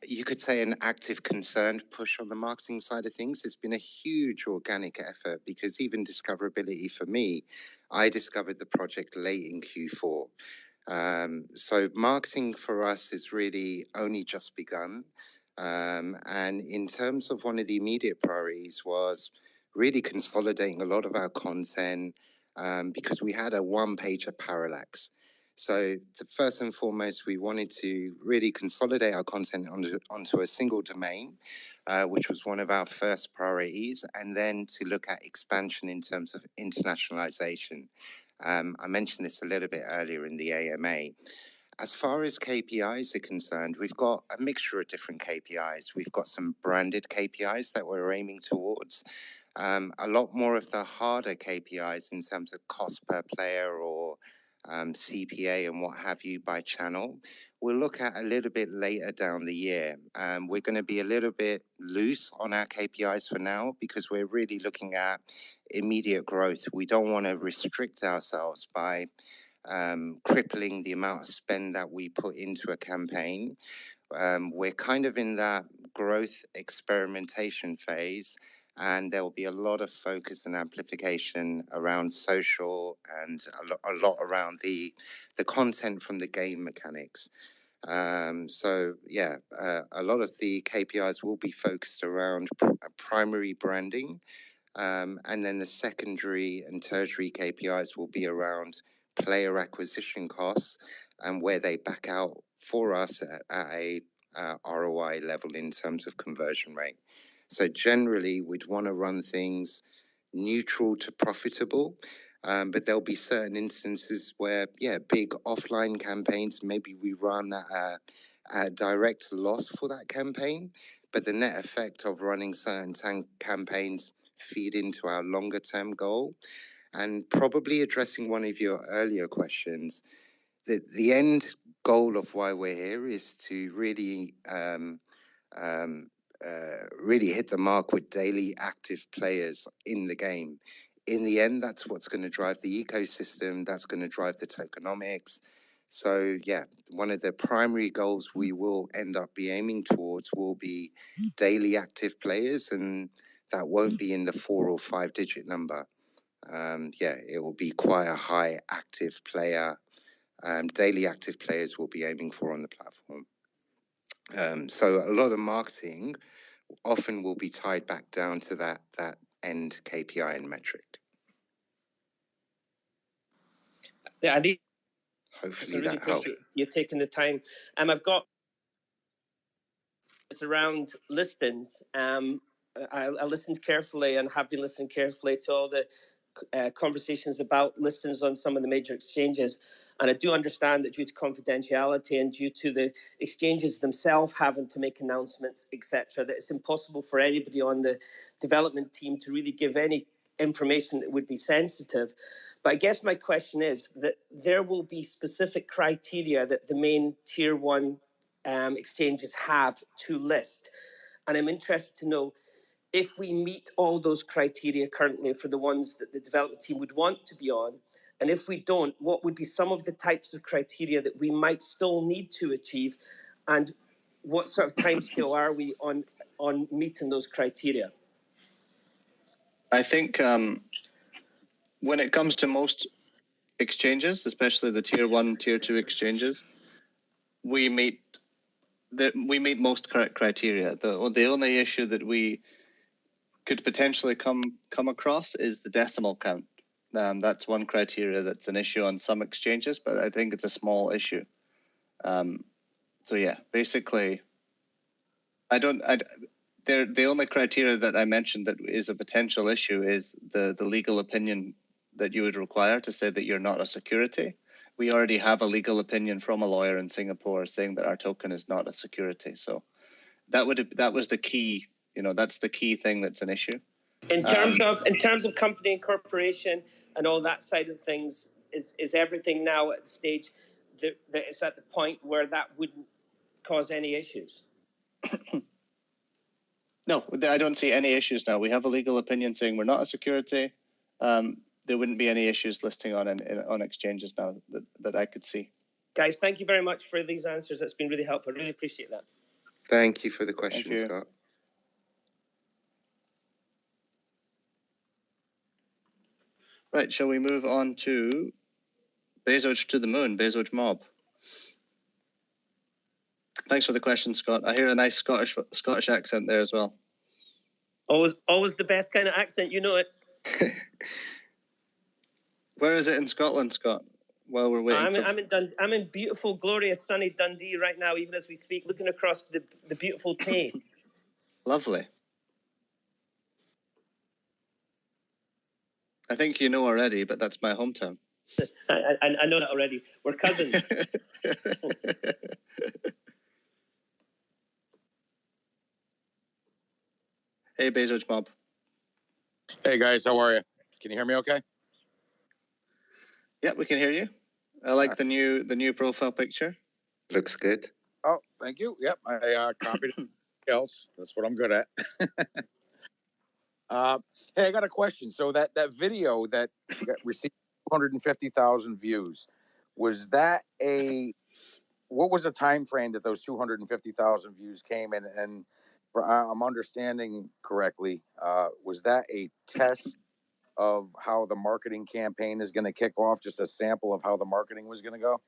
you could say an active concerned push on the marketing side of things. It's been a huge organic effort because even discoverability for me, I discovered the project late in Q4. So marketing for us has really only just begun. And in terms of one of the immediate priorities was really consolidating a lot of our content because we had a one-pager parallax. So the first and foremost, we wanted to really consolidate our content onto a single domain, which was one of our first priorities, and then to look at expansion in terms of internationalization. I mentioned this a little bit earlier in the AMA. As far as KPIs are concerned, we've got a mixture of different KPIs. We've got some branded KPIs that we're aiming towards. A lot more of the harder KPIs in terms of cost per player or CPA and what have you by channel, we'll look at a little bit later down the year. We're going to be a little bit loose on our KPIs for now because we're really looking at immediate growth. We don't want to restrict ourselves by crippling the amount of spend that we put into a campaign. We're kind of in that growth experimentation phase, and there will be a lot of focus and amplification around social and a lot around the content from the game mechanics. So yeah, a lot of the KPIs will be focused around primary branding, and then the secondary and tertiary KPIs will be around player acquisition costs and where they back out for us at a ROI level in terms of conversion rate. So generally, we'd want to run things neutral to profitable, but there'll be certain instances where, big offline campaigns, maybe we run at a direct loss for that campaign, but the net effect of running certain campaigns feed into our longer term goal. And probably addressing one of your earlier questions, the end goal of why we're here is to really really hit the mark with daily active players in the game. In the end, that's what's going to drive the ecosystem, that's going to drive the tokenomics. So yeah, one of the primary goals we will end up be aiming towards will be daily active players, and that won't be in the 4 or 5 digit number. It will be quite a high active player. Daily active players will be aiming for on the platform. So a lot of marketing often will be tied back down to that end KPI and metric. Yeah, I think hopefully really that helps. You're taking the time. I've got it's around listings. I listened carefully and have been listening carefully to all the conversations about listings on some of the major exchanges. And I do understand that due to confidentiality and due to the exchanges themselves having to make announcements, etc., that it's impossible for anybody on the development team to really give any information that would be sensitive. But I guess my question is that there will be specific criteria that the main tier one exchanges have to list. And I'm interested to know if we meet all those criteria currently for the ones that the development team would want to be on, and if we don't, what would be some of the types of criteria that we might still need to achieve, and what sort of timescale are we on meeting those criteria? I think when it comes to most exchanges, especially the tier 1, tier 2 exchanges, we meet we meet most correct criteria. The only issue that we could potentially come across is the decimal count. That's one criteria that's an issue on some exchanges, but I think it's a small issue. So yeah, basically, the only criteria that I mentioned that is a potential issue is the legal opinion that you would require to say that you're not a security. We already have a legal opinion from a lawyer in Singapore saying that our token is not a security. So that was the key. That's the key thing that's an issue. In terms of company incorporation and all that side of things, is everything now at the stage that it's at the point where that wouldn't cause any issues? No, I don't see any issues now. We have a legal opinion saying we're not a security. There wouldn't be any issues listing on exchanges now that I could see. Guys, thank you very much for these answers. That's been really helpful. I really appreciate that. Thank you for the question, Scott. Right, shall we move on to Bezoge to the moon, Bezoge mob? Thanks for the question, Scott. I hear a nice Scottish accent there as well. Always the best kind of accent, you know it. Where is it in Scotland, Scott? While we're waiting, I'm in beautiful, glorious, sunny Dundee right now, even as we speak, looking across the beautiful Tay. Lovely. I think you know already, but that's my hometown. I know that already. We're cousins. Hey, Bezoge mob. Hey guys, how are you? Can you hear me okay? Yeah, we can hear you. I like the new profile picture. Looks good. Oh, thank you. Yep, I copied it else. That's what I'm good at. Hey, I got a question. So that video that received 250,000 views, was that what was the time frame that those 250,000 views came in? And I'm understanding correctly, was that a test of how the marketing campaign is going to kick off? Just a sample of how the marketing was going to go?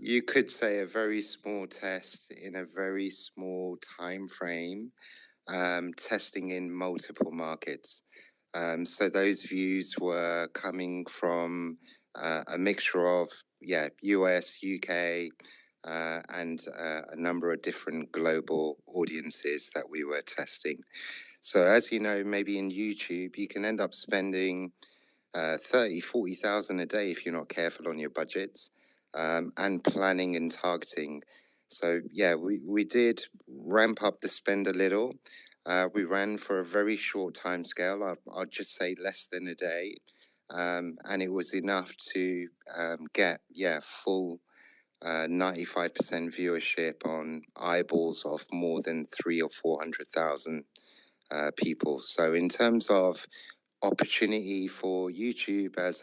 You could say a very small test in a very small time frame, testing in multiple markets. So those views were coming from a mixture of US, UK, and a number of different global audiences that we were testing. So as you know, maybe in YouTube, you can end up spending 30, 40,000 a day if you're not careful on your budgets, and planning and targeting. So yeah, we did ramp up the spend a little. We ran for a very short time scale. I'll just say less than a day. And it was enough to get full 95% viewership on eyeballs of more than 300,000 or 400,000 people. So in terms of opportunity for YouTube as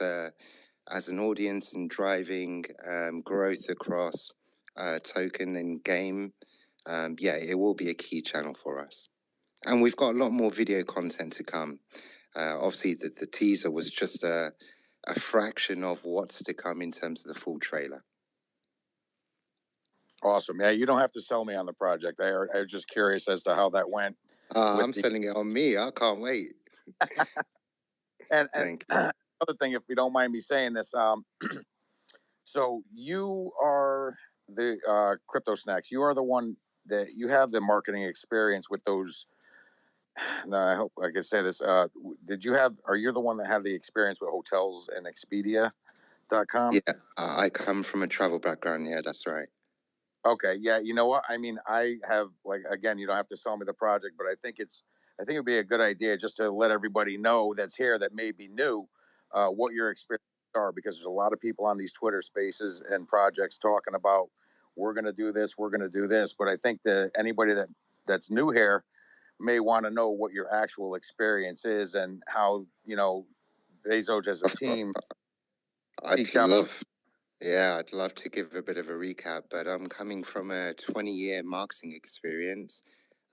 an audience and driving growth across token and game, it will be a key channel for us. And we've got a lot more video content to come. Obviously, the teaser was just a fraction of what's to come in terms of the full trailer. Awesome. Yeah, you don't have to sell me on the project. I was just curious as to how that went. I'm selling it on me. I can't wait. and another thing, if you don't mind me saying this, so you are the Crypto Snacks. You are the one that you have the marketing experience with those. No, I hope I can say this. Are you the one that had the experience with hotels and Expedia.com? Yeah, I come from a travel background. Yeah, that's right. Okay. Yeah. You know what? I mean, I have, like, again, you don't have to sell me the project, but I think it'd be a good idea just to let everybody know that's here that may be new, what your experiences are, because there's a lot of people on these Twitter spaces and projects talking about, we're going to do this, we're going to do this. But I think that anybody that's new here may want to know what your actual experience is and how, Bezoge as a team. I'd love to give a bit of a recap, but I'm coming from a 20-year marketing experience.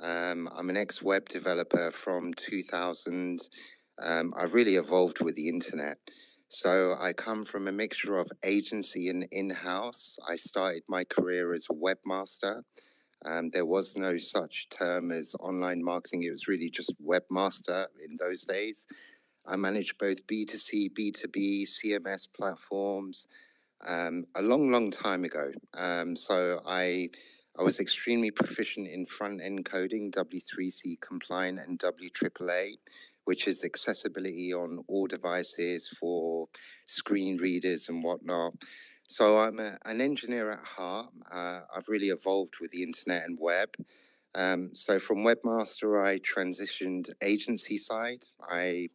I'm an ex-web developer from 2000. I've really evolved with the internet. So I come from a mixture of agency and in-house. I started my career as a webmaster. There was no such term as online marketing. It was really just webmaster in those days. I managed both B2C, B2B, CMS platforms a long time ago. So I was extremely proficient in front-end coding, W3C compliant and WAAA, which is accessibility on all devices for screen readers and whatnot. So I'm an engineer at heart. I've really evolved with the internet and web. So from webmaster, I transitioned agency side. I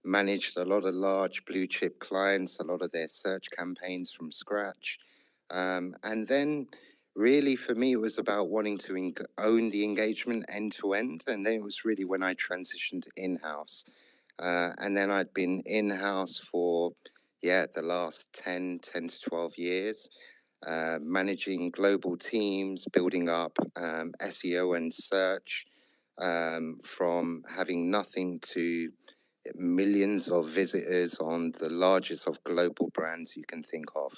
managed a lot of large blue chip clients, a lot of their search campaigns from scratch. And then really for me, it was about wanting to own the engagement end to end. And then it was really when I transitioned in-house. And then I'd been in-house for, the last 10 to 12 years. Managing global teams, building up SEO and search, from having nothing to millions of visitors on the largest of global brands you can think of.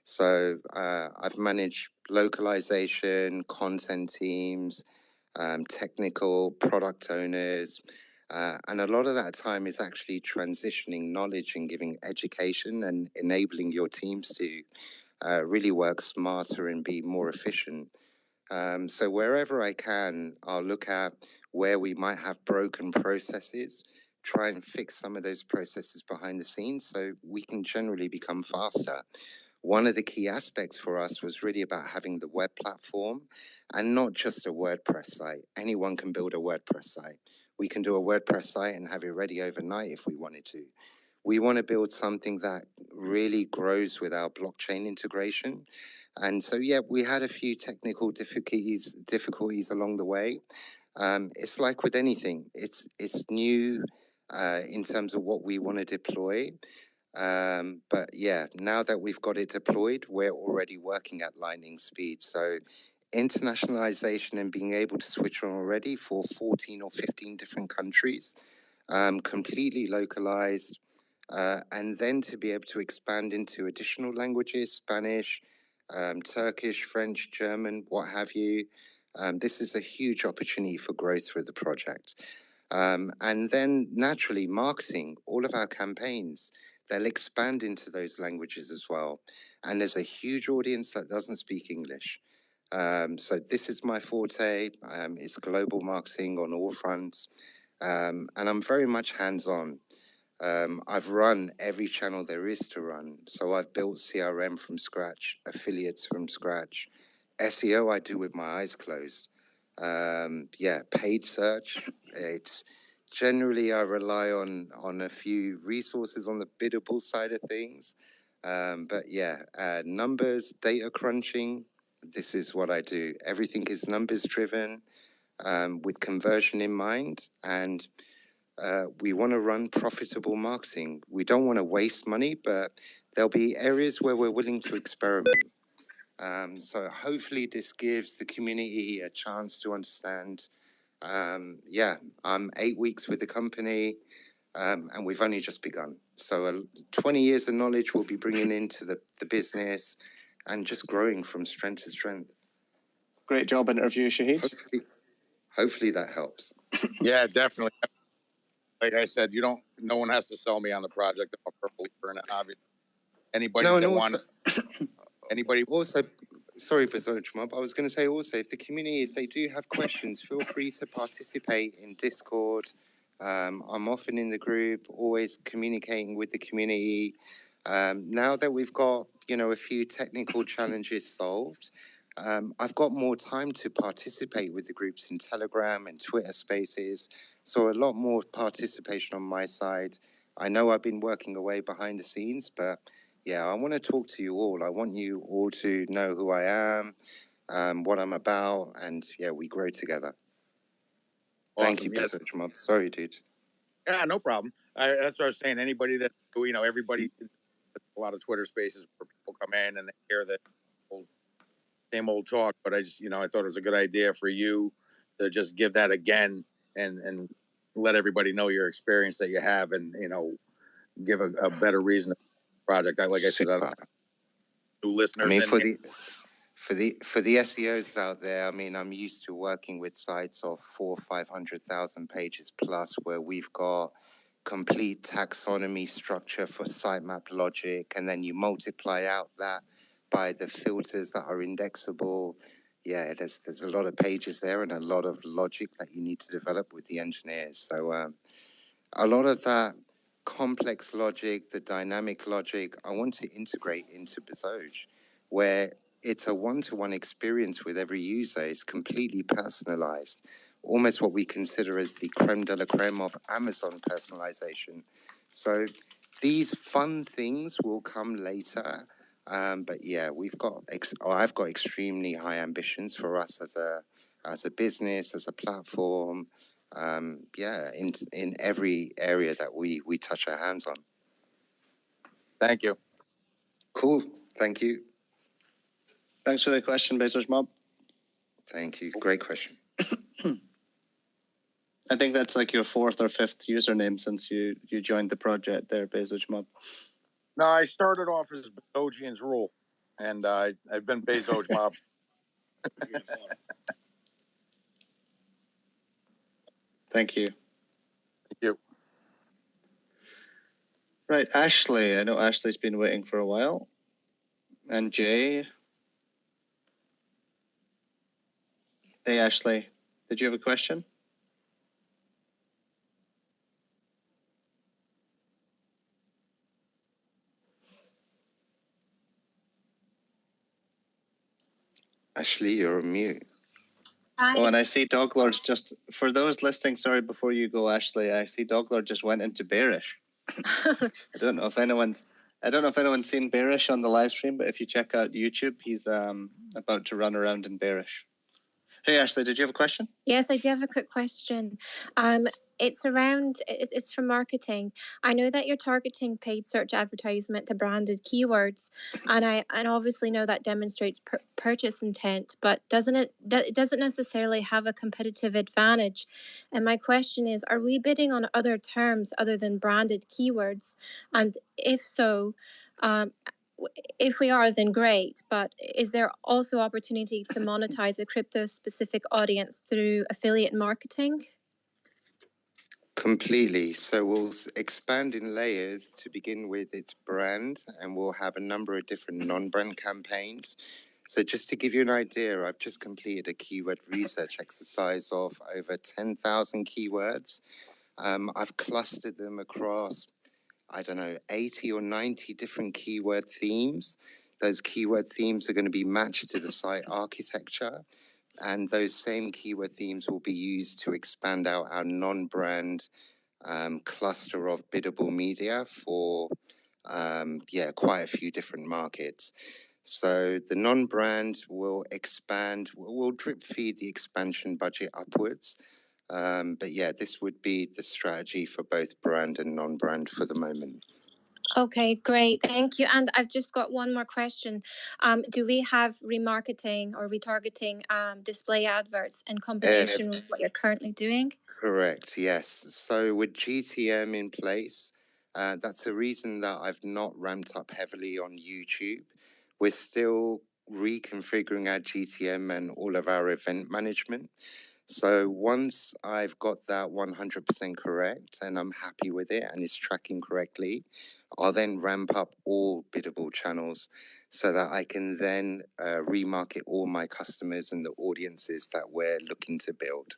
So I've managed localization, content teams, technical product owners, and a lot of that time is actually transitioning knowledge and giving education and enabling your teams to really work smarter and be more efficient. So wherever I can, I'll look at where we might have broken processes, try and fix some of those processes behind the scenes so we can generally become faster. One of the key aspects for us was really about having the web platform and not just a WordPress site. Anyone can build a WordPress site. We can do a WordPress site and have it ready overnight if we wanted to. We want to build something that really grows with our blockchain integration. And so, we had a few technical difficulties along the way. It's like with anything, it's new in terms of what we want to deploy. But now that we've got it deployed, we're already working at lightning speed. So internationalization and being able to switch on already for 14 or 15 different countries, completely localized, and then to be able to expand into additional languages, Spanish, Turkish, French, German, what have you. This is a huge opportunity for growth through the project. And then naturally marketing, all of our campaigns, they'll expand into those languages as well. And there's a huge audience that doesn't speak English. So this is my forte. It's global marketing on all fronts. And I'm very much hands-on. I've run every channel there is to run. So I've built CRM from scratch, affiliates from scratch. SEO I do with my eyes closed. Paid search. It's generally I rely on a few resources on the biddable side of things. Numbers, data crunching. This is what I do. Everything is numbers driven, with conversion in mind, and we want to run profitable marketing. We don't want to waste money, but there'll be areas where we're willing to experiment. So hopefully this gives the community a chance to understand. I'm 8 weeks with the company, and we've only just begun. So 20 years of knowledge we'll be bringing into the business and just growing from strength to strength. Great job interview, Shahid. Hopefully that helps. Yeah, definitely. Like I said, no one has to sell me on the project. I'm a believer in it, obviously. Anybody also, sorry, Bezoge, I was going to say also, if the community, if they do have questions, feel free to participate in Discord. I'm often in the group, always communicating with the community. Now that we've got, a few technical challenges solved, I've got more time to participate with the groups in Telegram and Twitter Spaces. So a lot more participation on my side. I know I've been working away behind the scenes, but I want to talk to you all. I want you all to know who I am, what I'm about, and we grow together. Awesome. Thank you, Bezoge. I'm sorry, dude. Yeah, no problem. That's what I was saying. Anybody that, everybody, a lot of Twitter Spaces where people come in and they hear the same old talk, but I just, I thought it was a good idea for you to just give that again and let everybody know your experience that you have and, give a better reason project. Like I said, new listeners. I mean, for the SEOs out there, I mean, I'm used to working with sites of 400,000 or 500,000 pages plus, where we've got complete taxonomy structure for sitemap logic, and then you multiply out that by the filters that are indexable. Yeah, there's a lot of pages there and a lot of logic that you need to develop with the engineers. So a lot of that complex logic, the dynamic logic, I want to integrate into Bezoge, where it's a one-to-one experience with every user. It's completely personalized, almost what we consider as the creme de la creme of Amazon personalization. So these fun things will come later. But yeah, I've got extremely high ambitions for us as a business, as a platform. In every area that we touch our hands on. Thank you. Cool. Thank you. Thanks for the question, Bezoge Mob. Thank you. Great question. I think that's like your 4th or 5th username since you joined the project there, Bezoge Mob. No, I started off as Bezogian's Rule, and I've been Bezoge Mob. Thank you. Thank you. Right, Ashley. I know Ashley's been waiting for a while. And Jay. Hey, Ashley. Did you have a question? Ashley, you're on mute. Hi. Oh, and I see Doglord's just, for those listening, sorry, before you go, Ashley, I see Doglord just went into Bearish. I don't know if anyone's seen Bearish on the live stream, but if you check out YouTube, he's about to run around in Bearish. Hey, Ashley, did you have a question? Yes, I do have a quick question. It's for marketing. I know that you're targeting paid search advertisement to branded keywords, and I obviously know that demonstrates purchase intent, but it doesn't necessarily have a competitive advantage. And my question is, are we bidding on other terms other than branded keywords? And if so, if we are, then great, but is there also opportunity to monetize a crypto-specific audience through affiliate marketing? Completely. So we'll expand in layers to begin with its brand, and we'll have a number of different non-brand campaigns. So just to give you an idea, I've just completed a keyword research exercise of over 10,000 keywords. I've clustered them across, 80 or 90 different keyword themes. Those keyword themes are going to be matched to the site architecture, and those same keyword themes will be used to expand out our non-brand cluster of biddable media for quite a few different markets. So the non-brand will expand, will drip feed the expansion budget upwards. But yeah, this would be the strategy for both brand and non-brand for the moment. Okay, great. Thank you. And I've just got one more question. Do we have remarketing or retargeting display adverts in combination with what you're currently doing? Correct, yes. So with GTM in place, that's a reason that I've not ramped up heavily on YouTube. We're still reconfiguring our GTM and all of our event management. So once I've got that 100% correct and I'm happy with it and it's tracking correctly, I'll then ramp up all biddable channels so that I can then remarket all my customers and the audiences that we're looking to build.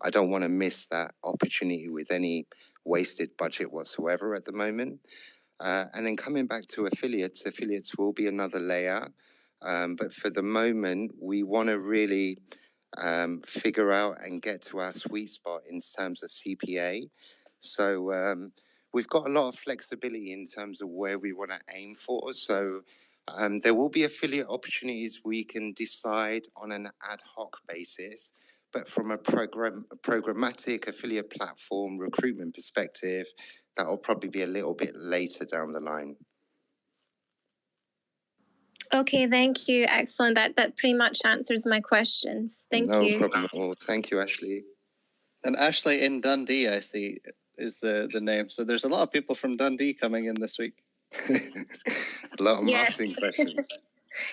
I don't want to miss that opportunity with any wasted budget whatsoever at the moment. And then coming back to affiliates will be another layer. But for the moment, we want to really figure out and get to our sweet spot in terms of CPA. So we've got a lot of flexibility in terms of where we want to aim for. So there will be affiliate opportunities we can decide on an ad hoc basis, but from a programmatic affiliate platform recruitment perspective, that will probably be a little bit later down the line. Okay, thank you. Excellent. That pretty much answers my questions. Thank you. No problem at all. Thank you, Ashley. And Ashley in Dundee, I see, is the name. So there's a lot of people from Dundee coming in this week. A lot of marketing questions.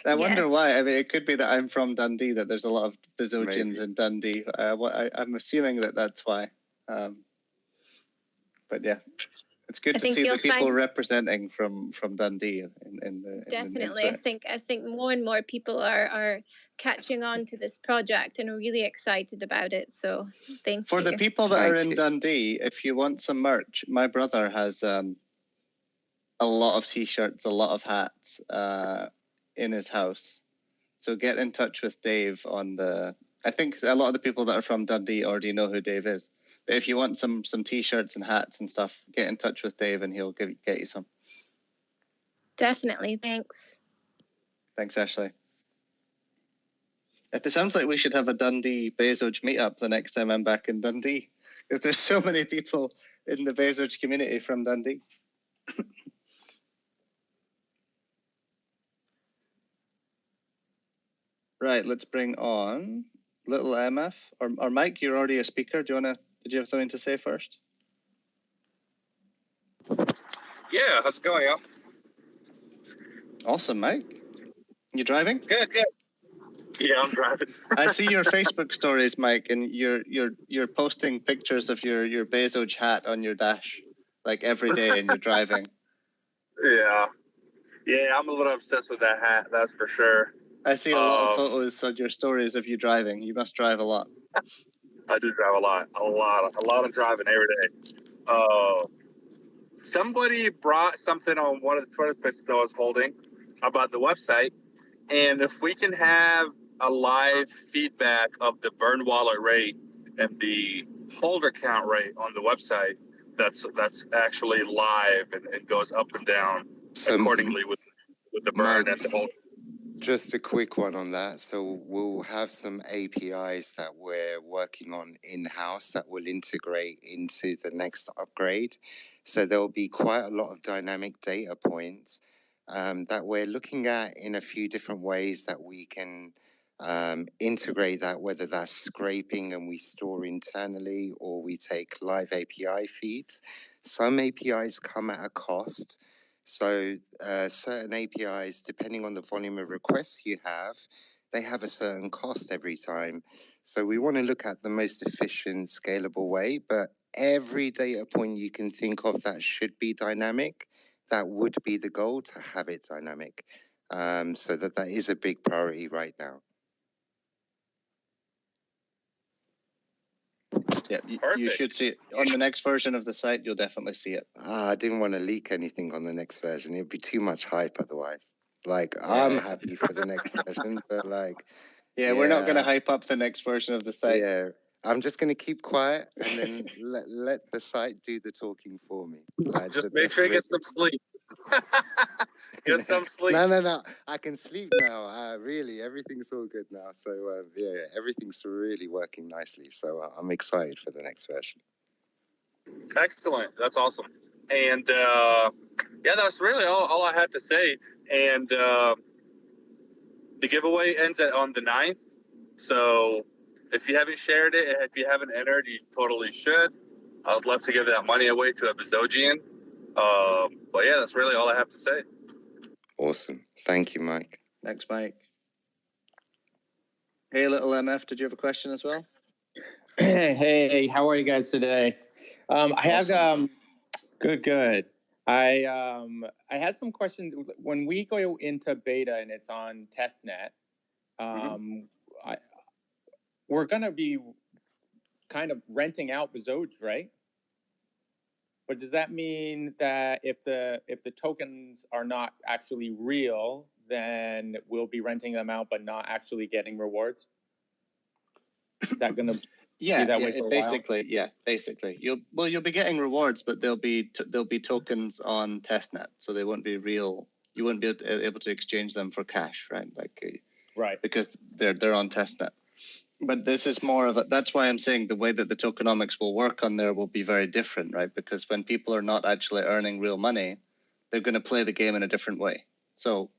I wonder why. I mean, it could be that I'm from Dundee, that there's a lot of Bezogians Maybe. in Dundee. I'm assuming that that's why. But yeah, it's good to see the people representing from Dundee in the definitely. I think more and more people are catching on to this project and are really excited about it. So thank you. For the people that are in Dundee, if you want some merch, my brother has a lot of t-shirts, a lot of hats in his house. So get in touch with Dave on the. I think a lot of the people that are from Dundee already know who Dave is. But if you want some t-shirts and hats and stuff, get in touch with Dave and he'll get you some. Definitely, thanks. Thanks, Ashley. It sounds like we should have a Dundee Bezoge meetup the next time I'm back in Dundee, because there's so many people in the Bezoge community from Dundee. Right, let's bring on little MF or Mike. You're already a speaker. Did you have something to say first? Yeah, how's it going, y'all? Awesome, Mike. You driving? Good. Yeah, I'm driving. I see your Facebook stories, Mike, and you're posting pictures of your Bezoge hat on your dash like every day, and you're driving. Yeah, I'm a little obsessed with that hat. That's for sure. I see a lot of photos on your stories of you driving. You must drive a lot. I do drive a lot of driving every day. Somebody brought something on one of the Twitter spaces I was holding about the website, and if we can have a live feedback of the burn wallet rate and the holder count rate on the website, that's actually live and goes up and down accordingly with the burn and the holder. Just a quick one on that. So we'll have some APIs that we're working on in-house that will integrate into the next upgrade. So there'll be quite a lot of dynamic data points that we're looking at in a few different ways that we can integrate that, whether that's scraping and we store internally or we take live API feeds. Some APIs come at a cost. So certain APIs, depending on the volume of requests you have, they have a certain cost every time. So we want to look at the most efficient, scalable way, but every data point you can think of that should be dynamic, that would be the goal, to have it dynamic. So that is a big priority right now. Yeah, you should see it on the next version of the site. You'll definitely see it. I didn't want to leak anything on the next version. It'd be too much hype otherwise. Like, I'm happy for the next version, but like... Yeah, we're not going to hype up the next version of the site. Yeah, I'm just going to keep quiet and then let the site do the talking for me. Like, just make sure you get some sleep. Get some sleep. No. I can sleep now. Really, everything's all good now. So, everything's really working nicely. So, I'm excited for the next version. Excellent. That's awesome. And, that's really all I had to say. And the giveaway ends on the 9th. So if you haven't shared it, if you haven't entered, you totally should. I would love to give that money away to a Bezogian. But yeah, that's really all I have to say. Awesome. Thank you, Mike. Thanks, Mike. Hey, little MF, did you have a question as well? Hey, how are you guys today? I have good. I had some questions. When we go into beta and it's on testnet, we're gonna be kind of renting out Bezoge, right? But does that mean that if the tokens are not actually real, then we'll be renting them out but not actually getting rewards? Is that going to be that way for a basically, while? Basically. You'll be getting rewards, but they'll be tokens on testnet, so they won't be real. You won't be able to exchange them for cash, right? Right. Because they're on testnet. But this is more of that's why I'm saying the way that the tokenomics will work on there will be very different, right? Because when people are not actually earning real money, they're going to play the game in a different way. So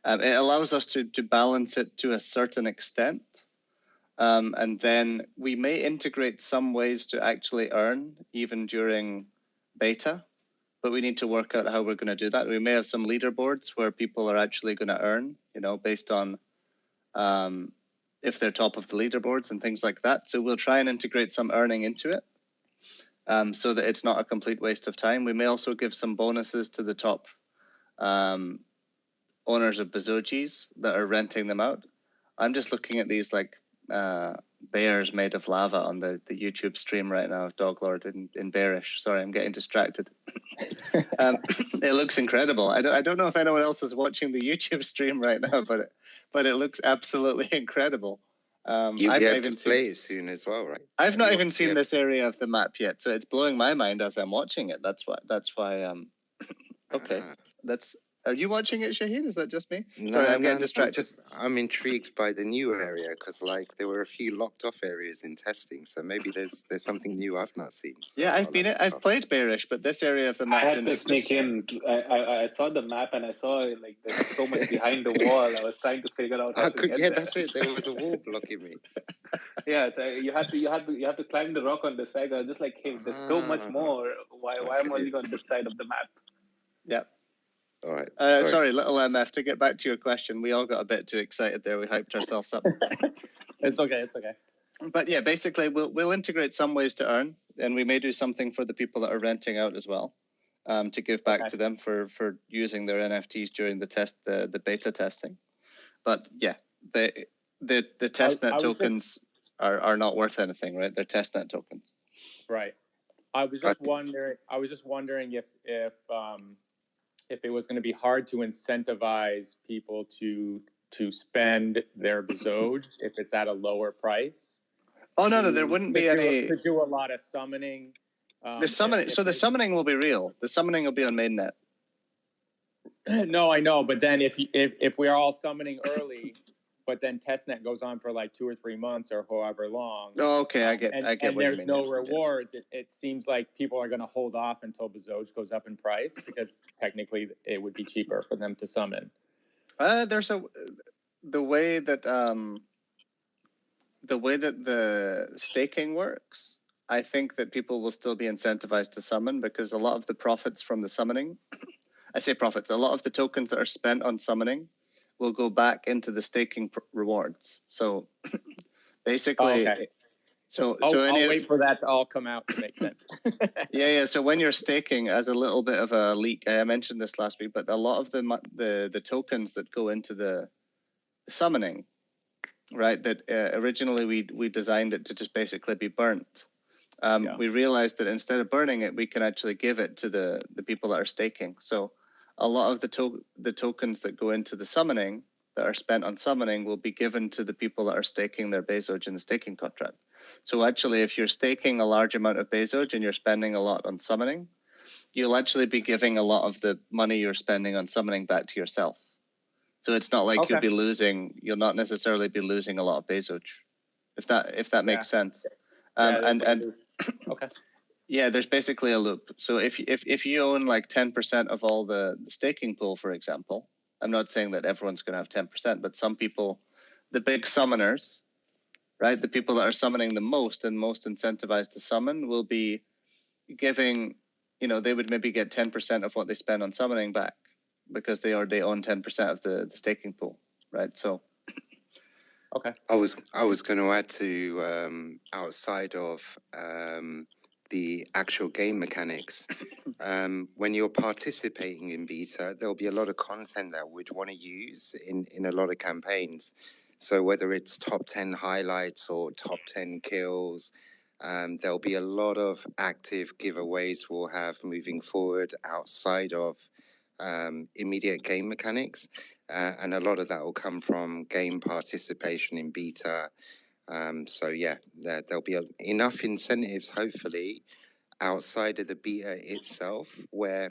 it allows us to balance it to a certain extent. And then we may integrate some ways to actually earn even during beta. but we need to work out how we're going to do that. We may have some leaderboards where people are actually going to earn, based on if they're top of the leaderboards and things like that. So we'll try and integrate some earning into it, so that it's not a complete waste of time. We may also give some bonuses to the top owners of Bezogis that are renting them out. I'm just looking at these like bears made of lava on the YouTube stream right now, Doglord in Bearish. Sorry, I'm getting distracted. It looks incredible. I don't know if anyone else is watching the YouTube stream right now, but it looks absolutely incredible. You'll be able to play it soon as well, right? I've not even seen this area of the map yet, so it's blowing my mind as I'm watching it. That's why. Okay, Are you watching it, Shahid? Is that just me? No, sorry, I'm getting distracted. I'm intrigued by the new area because, like, there were a few locked off areas in testing, so maybe there's something new I've not seen. So yeah, I've played Bearish, but this area of the map. I had to sneak in. I saw the map and I saw like there's so much behind the wall. I was trying to figure out how to get there. That's it. There was a wall blocking me. Yeah, it's, you have to climb the rock on the side. I was just like, hey, there's so much more. Why am I only on this side of the map? Yeah. All right. Sorry, little MF. To get back to your question, we all got a bit too excited there. We hyped ourselves up. It's okay. But yeah, basically, we'll integrate some ways to earn, and we may do something for the people that are renting out as well, to give back to them for using their NFTs during the beta testing. But yeah, the testnet tokens are not worth anything, right? They're testnet tokens. Right. I was just wondering if it was going to be hard to incentivize people to spend their Bezoge if it's at a lower price. Oh no, there wouldn't be any to do a lot of summoning. The summoning will be real. The summoning will be on mainnet. No, I know, but then if we are all summoning early, but then testnet goes on for like 2 or 3 months or however long. Oh, okay, I get and what you mean. There's no rewards. It seems like people are going to hold off until Bezoge goes up in price because technically it would be cheaper for them to summon. The way that the staking works, I think that people will still be incentivized to summon because a lot of the profits from the summoning, I say profits, a lot of the tokens that are spent on summoning will go back into the staking rewards. So basically, I'll wait for that to all come out to make sense. yeah. So when you're staking, as a little bit of a leak, I mentioned this last week, but a lot of the tokens that go into the summoning, right? That originally we designed it to just basically be burnt. We realized that instead of burning it, we can actually give it to the people that are staking. So a lot of the tokens that go into the summoning that are spent on summoning will be given to the people that are staking their Bezoge in the staking contract. So actually, if you're staking a large amount of Bezoge and you're spending a lot on summoning, you'll actually be giving a lot of the money you're spending on summoning back to yourself. So it's not like you'll not necessarily be losing a lot of Bezoge, if that makes sense. Okay. Yeah, there's basically a loop. So if you own like 10% of all the staking pool, for example, I'm not saying that everyone's going to have 10%, but some people, the big summoners, right, the people that are summoning the most and most incentivized to summon will be giving, they would maybe get 10% of what they spend on summoning back because they own 10% of the staking pool, right? So. Okay. I was going to add to outside of the actual game mechanics. When you're participating in beta, there'll be a lot of content that we'd want to use in a lot of campaigns. So whether it's top 10 highlights or top 10 kills, there'll be a lot of active giveaways we'll have moving forward outside of immediate game mechanics. And a lot of that will come from game participation in beta. So yeah, there'll be enough incentives, hopefully, outside of the beta itself, where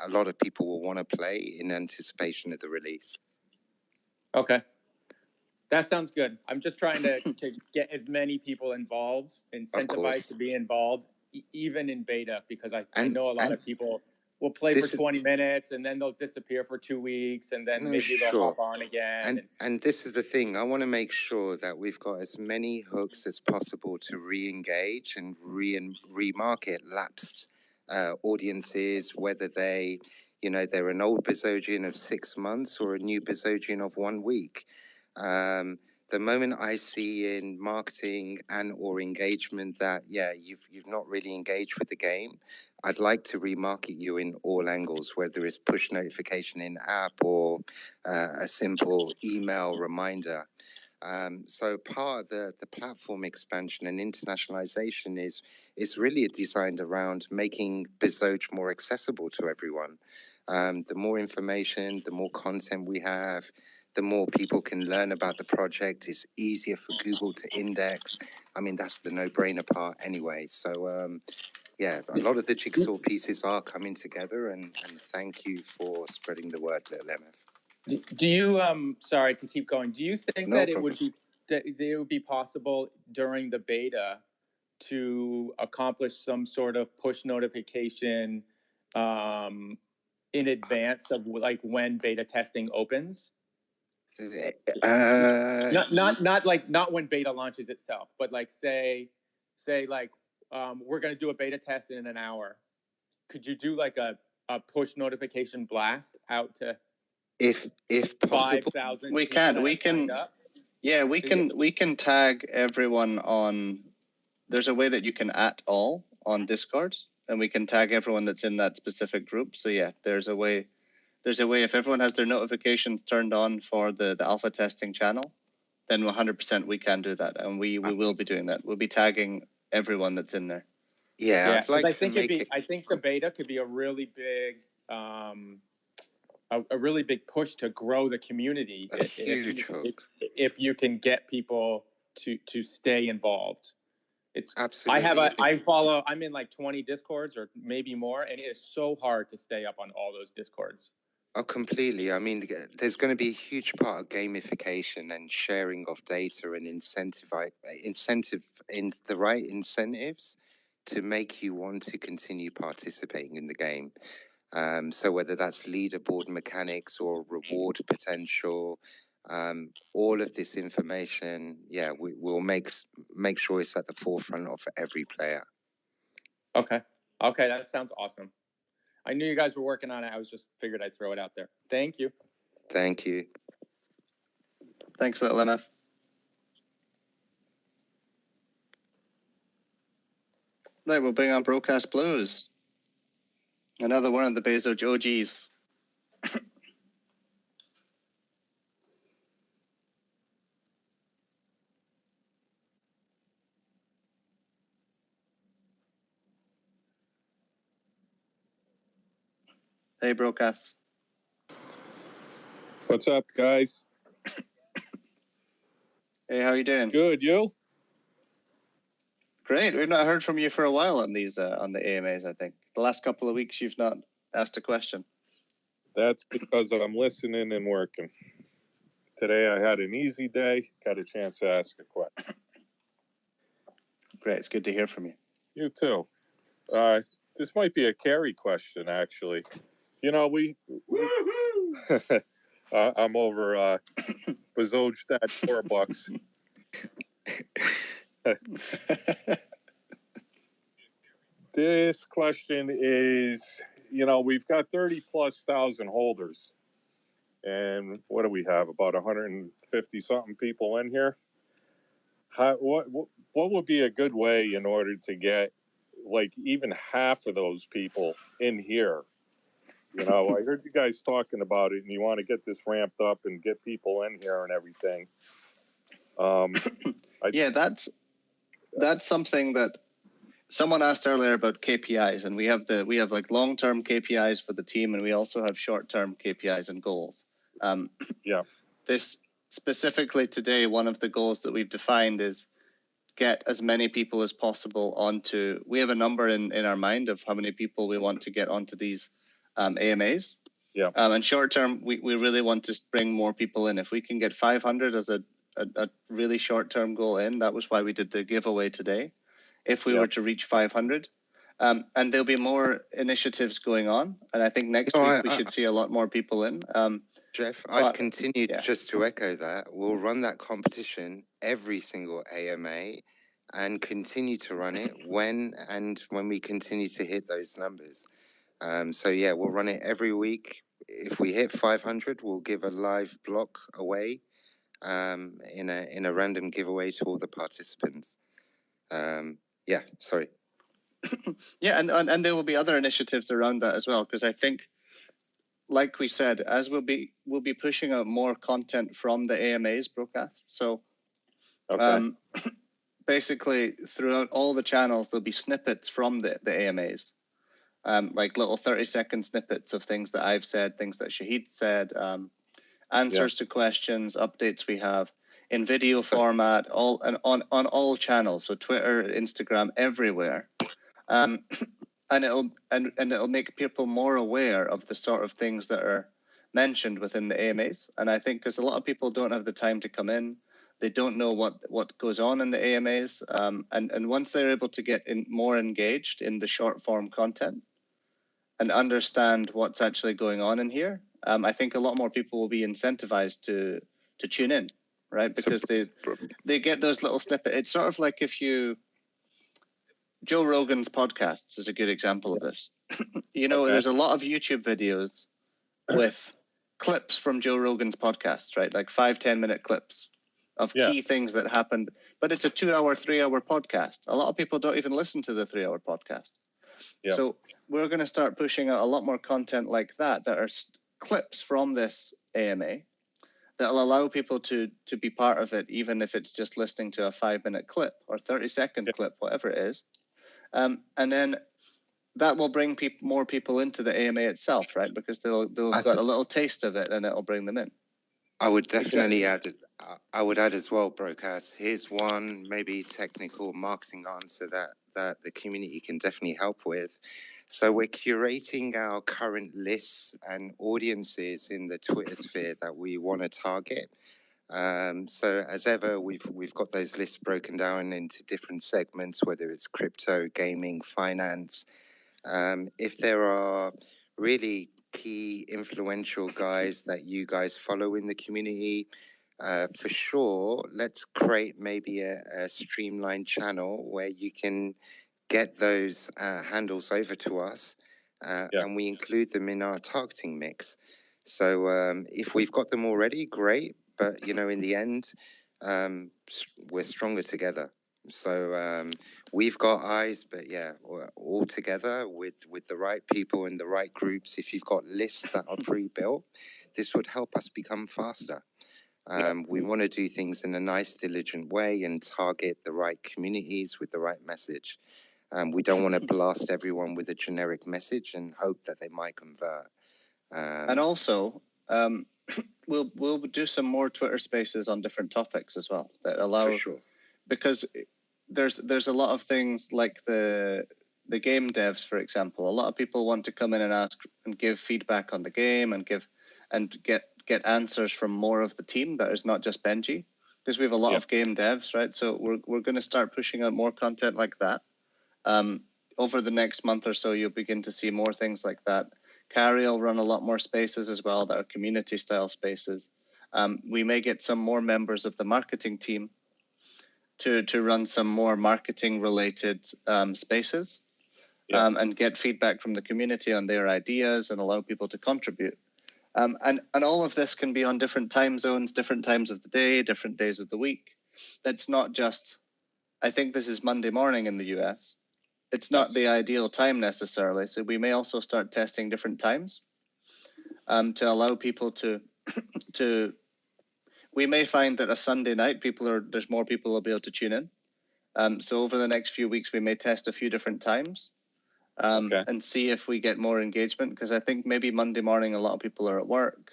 a lot of people will want to play in anticipation of the release. Okay. That sounds good. I'm just trying to get as many people involved, incentivized to be involved, even in beta, because I know a lot of people will play for 20 minutes and then they'll disappear for 2 weeks and then maybe they'll hop on again. And this is the thing. I want to make sure that we've got as many hooks as possible to re-engage and remarket lapsed audience is, whether they, they're an old Bezogian of 6 months or a new Bezogian of 1 week. The moment I see in marketing and or engagement that, you've not really engaged with the game, I'd like to remarket you in all angles, whether it's push notification in app or a simple email reminder. So part of the platform expansion and internationalization is really designed around making Bezoge more accessible to everyone. The more information, the more content we have, the more people can learn about the project. It's easier for Google to index. I mean, that's the no-brainer part anyway. So a lot of the jigsaw pieces are coming together, and thank you for spreading the word, Little MF. Do you sorry to keep going. Do you think No that problem. it would be possible during the beta to accomplish some sort of push notification in advance of like when beta testing opens? Not when beta launches itself, but like say like we're going to do a beta test in an hour. Could you do like a push notification blast out to if possible? 5,000 we can tag everyone on. There's a way that you can @all on Discord, and we can tag everyone that's in that specific group. So yeah, there's a way if everyone has their notifications turned on for the alpha testing channel, then 100% we can do that, and we will be doing that. We'll be tagging everyone that's in there. Yeah, I'd like I to think make it. I think the beta could be a really big a really big push to grow the community. A huge hook. If you can get people to stay involved. It's absolutely. I'm in like 20 Discords or maybe more, and it is so hard to stay up on all those Discords. Oh, completely. I mean, there's going to be a huge part of gamification and sharing of data and the right incentives to make you want to continue participating in the game. So whether that's leaderboard mechanics or reward potential, all of this information, we'll make sure it's at the forefront of every player. Okay, that sounds awesome. I knew you guys were working on it. I was just figured I'd throw it out there. Thank you. Thank you. Thanks, Little MF. Right, we'll bring on Broadcast Blues. Another one of the Bezoge OGs. Hey, Broadcast. What's up, guys? Hey, how you doing? Good, you? Great. We've not heard from you for a while on these on the AMAs. I think the last couple of weeks you've not asked a question. That's because I'm listening and working. Today I had an easy day. Got a chance to ask a question. Great. It's good to hear from you. You too. This might be a Carrie question, actually. You know, I'm over Bezoge that $4. This question is, we've got 30,000+ holders. And what do we have? About 150 something people in here. What would be a good way in order to get like even half of those people in here? I heard you guys talking about it, and you want to get this ramped up and get people in here and everything. That's something that someone asked earlier about KPIs, and we have like long-term KPIs for the team, and we also have short-term KPIs and goals. This specifically today, one of the goals that we've defined is get as many people as possible onto. We have a number in our mind of how many people we want to get onto these AMAs. And short-term, we really want to bring more people in. If we can get 500 as a really short-term goal in, that was why we did the giveaway today. If we were to reach 500, and there'll be more initiatives going on, and I think next week we should see a lot more people in. Jeff, I'd continue just to echo that. We'll run that competition every single AMA, and continue to run it when we continue to hit those numbers. So yeah, we'll run it every week. If we hit 500, we'll give a live block away in a random giveaway to all the participants. Yeah, sorry. Yeah, and there will be other initiatives around that as well, because I think, like we said, as we'll be pushing out more content from the AMAs broadcast. So basically throughout all the channels, there'll be snippets from the AMAs. Like little 30-second snippets of things that I've said, things that Shahid said, answers to questions, updates we have in video format, all and on all channels, so Twitter, Instagram, everywhere. And it'll make people more aware of the sort of things that are mentioned within the AMAs. And I think because a lot of people don't have the time to come in, they don't know what goes on in the AMAs. And once they're able to get more engaged in the short form content and understand what's actually going on in here, I think a lot more people will be incentivized to tune in, right? Because they get those little snippets. It's sort of like Joe Rogan's podcasts is a good example of this. There's a lot of YouTube videos with clips from Joe Rogan's podcasts, right? Like 5-10 minute clips of key things that happened, but it's a 2-hour, 3-hour podcast. A lot of people don't even listen to the 3-hour podcast. So we're going to start pushing out a lot more content like that are clips from this AMA that'll allow people to be part of it, even if it's just listening to a 5-minute clip or 30-second clip, whatever it is. And then that will bring more people into the AMA itself, right? Because they'll got a little taste of it, and it'll bring them in. I would definitely add. I would add as well, Broadcast. Here's one maybe technical marketing answer that the community can definitely help with. So we're curating our current lists and audiences in the Twitter sphere that we want to target. So as ever, we've got those lists broken down into different segments, whether it's crypto, gaming, finance. If there are really key influential guys that you guys follow in the community, for sure, let's create maybe a streamlined channel where you can get those handles over to us and we include them in our targeting mix. So if we've got them already, great. But, in the end, we're stronger together. So we've got eyes, but yeah, all together with the right people in the right groups. If you've got lists that are pre-built, this would help us become faster. We want to do things in a nice, diligent way and target the right communities with the right message. We don't want to blast everyone with a generic message and hope that they might convert. And also, we'll do some more Twitter spaces on different topics as well that allow. For sure. Because there's a lot of things like the game devs, for example. A lot of people want to come in and ask and give feedback on the game and get answers from more of the team that is not just Benji, because we have a lot of game devs, right? So we're going to start pushing out more content like that. Over the next month or so, you'll begin to see more things like that. Carrie will run a lot more spaces as well that are community style spaces. We may get some more members of the marketing team to run some more marketing related spaces and get feedback from the community on their ideas and allow people to contribute. And all of this can be on different time zones, different times of the day, different days of the week. That's not just, I think this is Monday morning in the US. It's not the ideal time necessarily. So we may also start testing different times to allow people to we may find that a Sunday night, there's more people will be able to tune in. So over the next few weeks, we may test a few different times and see if we get more engagement. Because I think maybe Monday morning, a lot of people are at work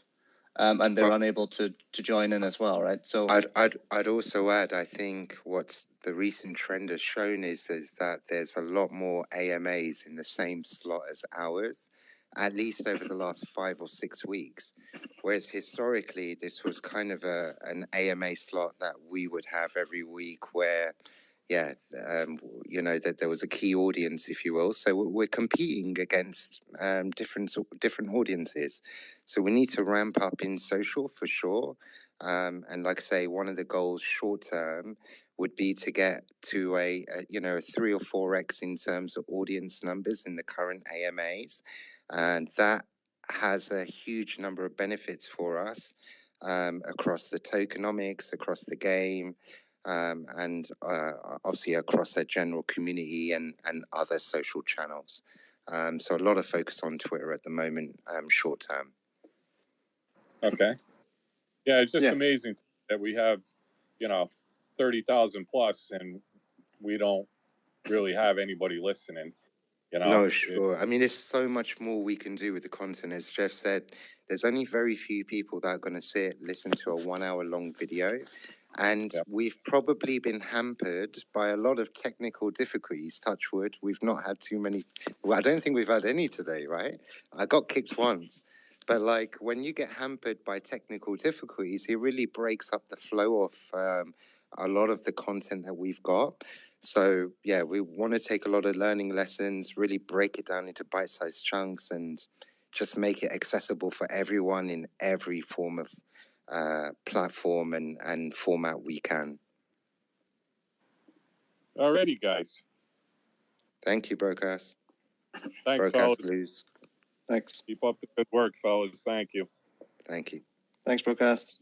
and they're unable to join in as well, right? So I'd also add, I think what's the recent trend has shown is that there's a lot more AMAs in the same slot as ours, at least over the last 5 or 6 weeks. Whereas historically, this was kind of an AMA slot that we would have every week where, that there was a key audience, if you will. So we're competing against different audiences. So we need to ramp up in social for sure. And like I say, one of the goals short term would be to get to a 3 or 4x in terms of audience numbers in the current AMAs, and that has a huge number of benefits for us across the tokenomics, across the game, and obviously across the general community and other social channels. So a lot of focus on Twitter at the moment, short term. Okay. Yeah, it's just amazing that we have, 30,000 plus, and we don't really have anybody listening. No, sure. I mean, there's so much more we can do with the content. As Jeff said, there's only very few people that are going to listen to a 1 hour long video. And we've probably been hampered by a lot of technical difficulties. Touch wood, we've not had too many. Well, I don't think we've had any today, right? I got kicked once. But like when you get hampered by technical difficulties, it really breaks up the flow of a lot of the content that we've got. So yeah, we want to take a lot of learning lessons, really break it down into bite-sized chunks and just make it accessible for everyone in every form of platform and format we can. Alrighty, guys. Thank you, Broadcast. Thanks, Broadcast fellas. Blues. Thanks. Keep up the good work, fellas. Thank you. Thank you. Thanks, Broadcast.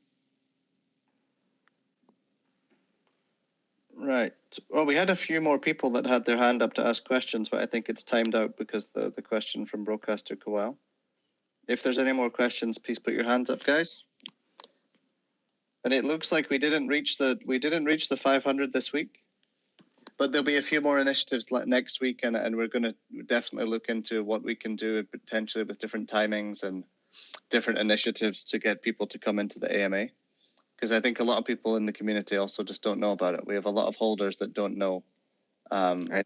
Right. Well, we had a few more people that had their hand up to ask questions, but I think it's timed out because the question from Broadcast took a while. If there's any more questions, please put your hands up, guys. And it looks like we didn't reach the 500 this week, but there'll be a few more initiatives next week, and we're going to definitely look into what we can do potentially with different timings and different initiatives to get people to come into the AMA. Because I think a lot of people in the community also just don't know about it. We have a lot of holders that don't know about the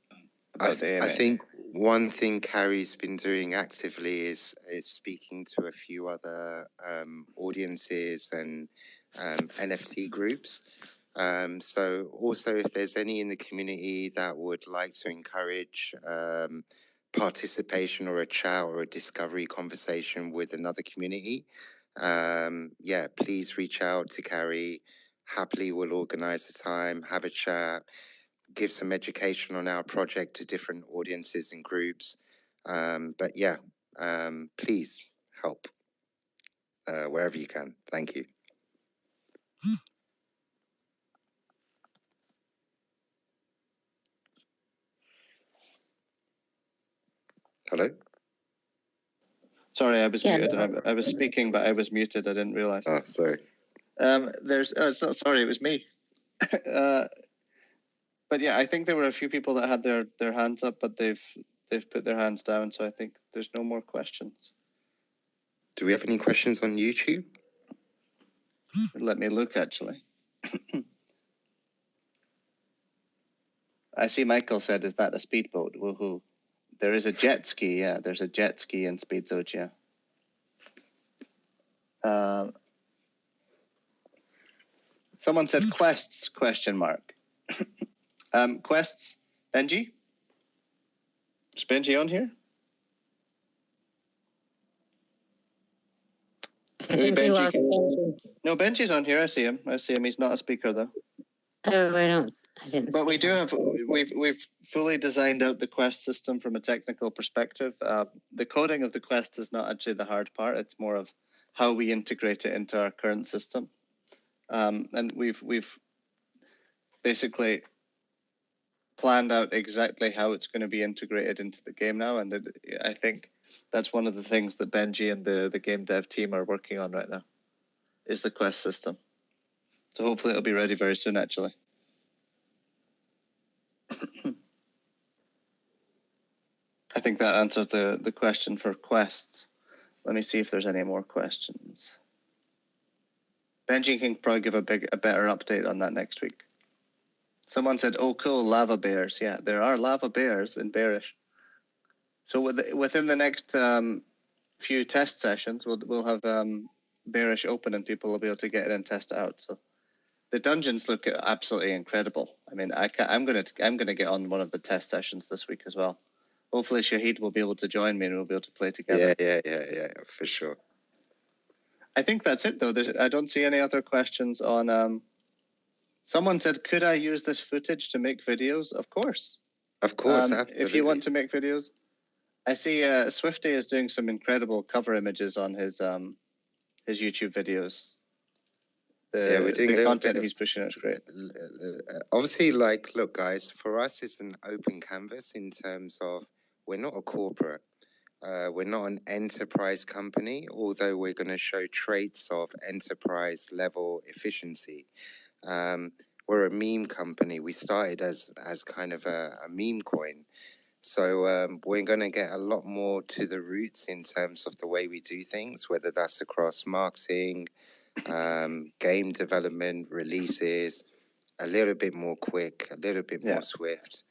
AMA. I think one thing Carrie's been doing actively is speaking to a few other audiences and NFT groups. So also if there's any in the community that would like to encourage participation or a chat or a discovery conversation with another community, please reach out to Carrie. Happily we'll organize a time, have a chat, give some education on our project to different audiences and groups. Please help wherever you can. Thank you. Hello? Sorry, I was muted. I was speaking, but I was muted. I didn't realize. Oh, sorry. It's not sorry. It was me. But yeah, I think there were a few people that had their hands up, but they've put their hands down. So I think there's no more questions. Do we have any questions on YouTube? Let me look, actually. I see Michael said, is that a speedboat? Woohoo. There is a jet ski, yeah. There's a jet ski in Shieldzogia. Someone said quests, question mark. Quests, Benji? Is Benji on here? I think we lost Benji. No, Benji's on here. I see him. He's not a speaker, though. Oh, I didn't. But we do have, we've fully designed out the quest system from a technical perspective. The coding of the quest is not actually the hard part. It's more of how we integrate it into our current system. And we've basically planned out exactly how it's going to be integrated into the game now. And I think that's one of the things that Benji and the game dev team are working on right now, is the quest system. So hopefully it'll be ready very soon, actually. I think that answers the question for quests. Let me see if there's any more questions. Benji can probably give a better update on that next week. Someone said, oh, cool, lava bears. Yeah, there are lava bears in Bearish. So within the next few test sessions, we'll have Bearish open and people will be able to get it and test it out. So the dungeons look absolutely incredible. I mean, I'm gonna get on one of the test sessions this week as well. Hopefully Shahid will be able to join me and we'll be able to play together. Yeah, for sure. I think that's it, though. I don't see any other questions on Someone said, could I use this footage to make videos? Of course. Of course, absolutely. If you want to make videos. I see Swifty is doing some incredible cover images on his YouTube videos. We're doing the content he's pushing is great. Obviously, like, look, guys, for us, it's an open canvas in terms of we're not a corporate. We're not an enterprise company, although we're going to show traits of enterprise level efficiency. We're a meme company. We started as kind of a meme coin. So we're going to get a lot more to the roots in terms of the way we do things, whether that's across marketing, game development, releases, a little bit more quick, a little bit more swift.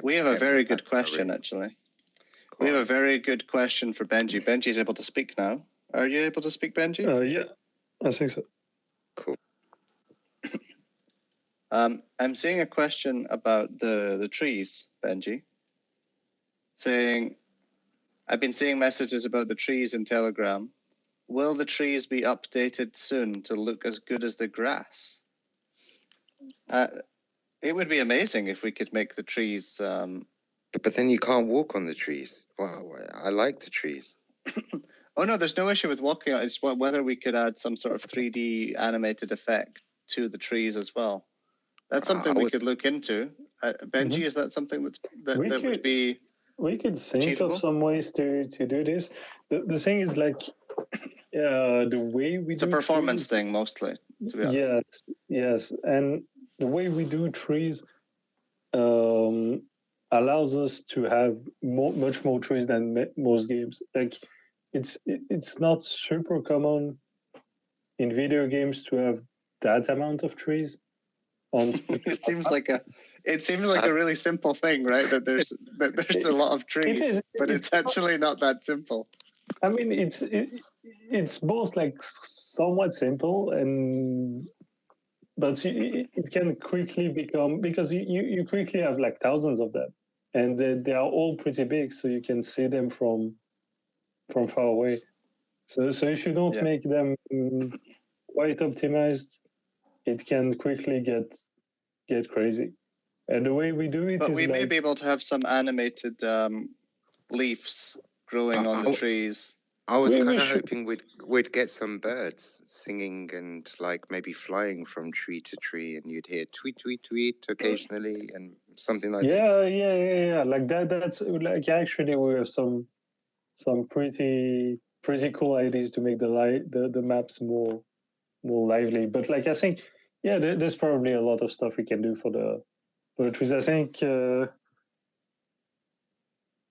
We have a very good question, actually. We have a very good question for Benji. Benji's able to speak now. Are you able to speak, Benji? Yeah, I think so. Cool. I'm seeing a question about the trees, Benji. Saying, I've been seeing messages about the trees in Telegram. Will the trees be updated soon to look as good as the grass? It would be amazing if we could make the trees... But then you can't walk on the trees. Wow, I like the trees. Oh no, there's no issue with walking on it. It's whether we could add some sort of 3D animated effect to the trees as well. That's something we could look into. Benji, is that something that would be... We could think achievable? of some ways to do this. The thing is, like, the way we It's a performance thing, mostly, to be honest. Yes. And the way we do trees allows us to have much more trees than most games. Like, it's not super common in video games to have that amount of trees. It seems like a really simple thing, right? That there's a lot of trees, but it's actually not that simple. I mean, it's both like somewhat simple but it can quickly become, because you quickly have like thousands of them, and they are all pretty big, so you can see them from far away. So if you don't make them quite optimized, it can quickly get crazy. And the way we do it but is we may be able to have some animated leaves growing on the trees. I was kind of hoping we'd get some birds singing and like maybe flying from tree to tree, and you'd hear tweet, tweet, tweet occasionally, and something like this. Yeah. Like that's like, actually we have some pretty cool ideas to make the maps more lively. But like, I think, there's probably a lot of stuff we can do for the trees. I think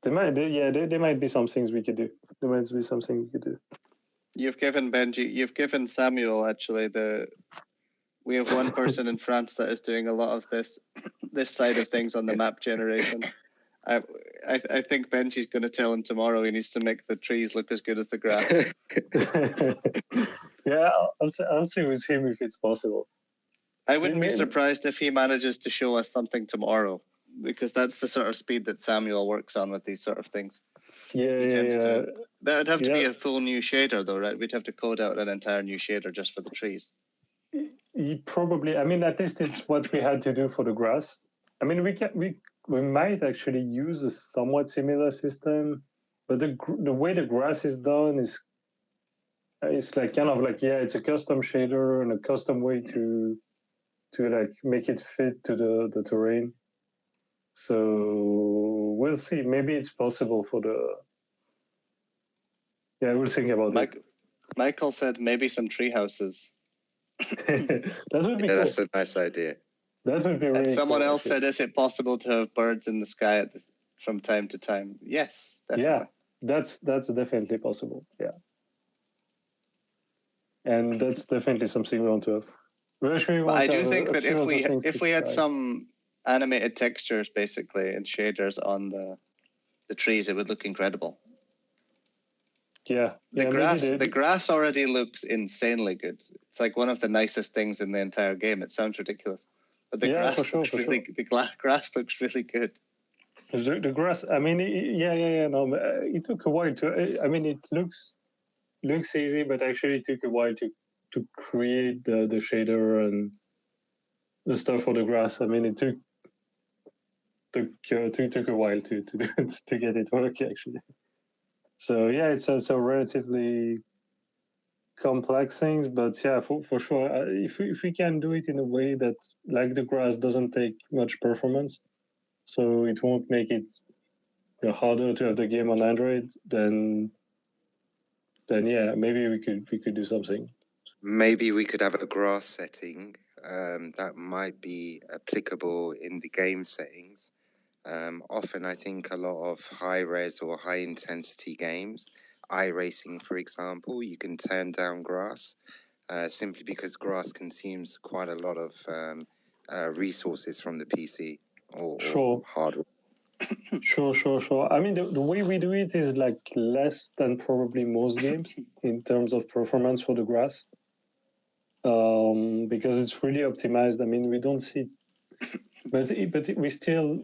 there might be some things we could do. There might be something we could do. You've given Samuel, actually, we have one person in France that is doing a lot of this side of things on the map generation. I think Benji's going to tell him tomorrow he needs to make the trees look as good as the grass. Yeah, I'll see with him if it's possible. I wouldn't be surprised if he manages to show us something tomorrow, because that's the sort of speed that Samuel works on with these sort of things. Yeah. That would have to be a full new shader, though, right? We'd have to code out an entire new shader just for the trees. Probably. I mean, at least it's what we had to do for the grass. I mean, we might actually use a somewhat similar system, but the way the grass is done is it's like kind of like, it's a custom shader and a custom way to like make it fit to the terrain. So we'll see. Maybe it's possible for we'll think about it. Michael said maybe some tree houses. That would be cool. That's a nice idea. That would be really and someone cool, else said, is it possible to have birds in the sky from time to time? Yes, definitely. Yeah, that's definitely possible. Yeah. And that's definitely something we want to have. I do think that if we had some animated textures, basically, and shaders on the trees, it would look incredible. Yeah. The grass already looks insanely good. It's like one of the nicest things in the entire game. It sounds ridiculous, but the grass looks really good. The grass. I mean, no, it took a while to. I mean, it looks easy, but actually it took a while to to create the shader and the stuff for the grass. I mean, it took a while to to get it working actually. So yeah, it's a relatively complex things, but yeah, for sure, if we can do it in a way that like the grass doesn't take much performance, so it won't make it harder to have the game on Android, then yeah, maybe we could do something. Maybe we could have a grass setting that might be applicable in the game settings. Often I think a lot of high res or high intensity games, iRacing for example, you can turn down grass simply because grass consumes quite a lot of resources from the PC or hardware. Sure. I mean, the way we do it is like less than probably most games in terms of performance for the grass, because it's really optimized. I mean, we don't see, but we still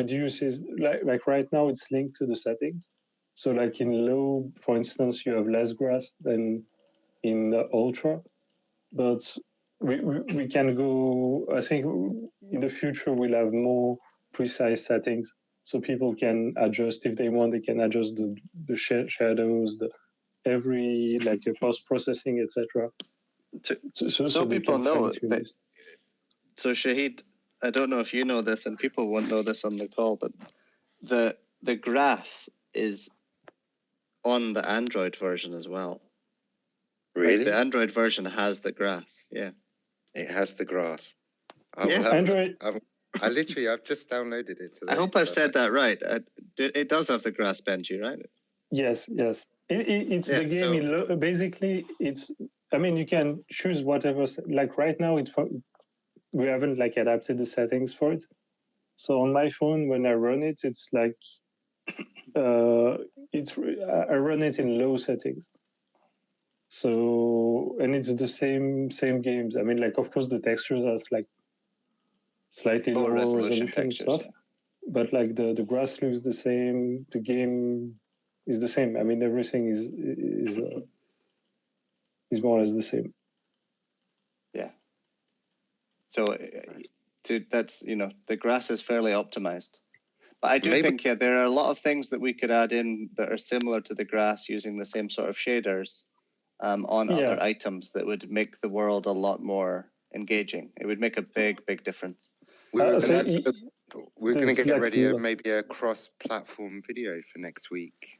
reduce is like right now it's linked to the settings. So like in low, for instance, you have less grass than in the ultra, but we can go. I think in the future we'll have more precise settings. So people can adjust if they want. They can adjust the shadows, every like post processing, etc. So people know that. So Shahid, I don't know if you know this, and people won't know this on the call, but the grass is on the Android version as well. Really? Like the Android version has the grass. Yeah. It has the grass. Android. I've just downloaded it today. I hope I've said that right. It does have the grass, Benji, right? Yes. It's the game. Basically, it's. I mean, you can choose whatever. Like right now, we haven't like adapted the settings for it. So on my phone, when I run it, it's like I run it in low settings. So and it's the same games. I mean, like of course the textures are like slightly lower resolution textures, stuff, but like the grass looks the same. The game is the same. I mean, everything is more or less the same. Yeah. So that's the grass is fairly optimized. But I do think there are a lot of things that we could add in that are similar to the grass using the same sort of shaders on other items that would make the world a lot more engaging. It would make a big difference. We're going to get ready maybe a cross-platform video for next week.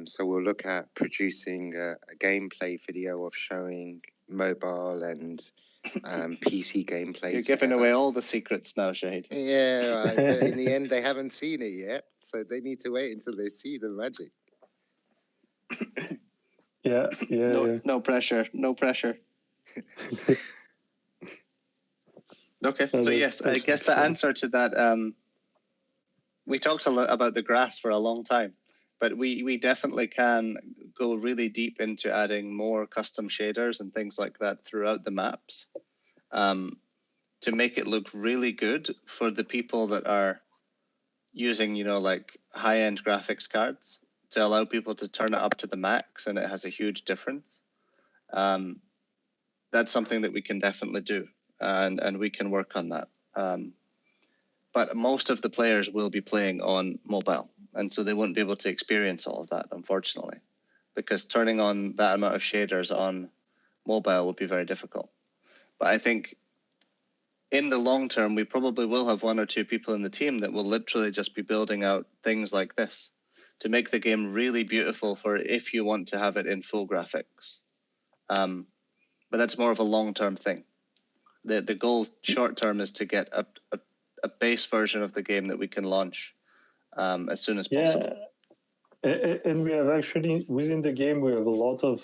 So we'll look at producing a gameplay video of showing mobile and PC gameplay. You're giving away all the secrets now, Shahid. Yeah, but in the end, they haven't seen it yet, so they need to wait until they see the magic. No pressure. Okay, so yes, I guess the answer to that, we talked a lot about the grass for a long time, but we definitely can go really deep into adding more custom shaders and things like that throughout the maps. To make it look really good for the people that are using, like high-end graphics cards, to allow people to turn it up to the max, and it has a huge difference. That's something that we can definitely do, and we can work on that. But most of the players will be playing on mobile, and so they won't be able to experience all of that, unfortunately, because turning on that amount of shaders on mobile would be very difficult. But I think in the long term, we probably will have one or two people in the team that will literally just be building out things like this to make the game really beautiful for if you want to have it in full graphics. But that's more of a long-term thing. The goal short-term is to get a base version of the game that we can launch as soon as possible. And we have actually, within the game, we have a lot of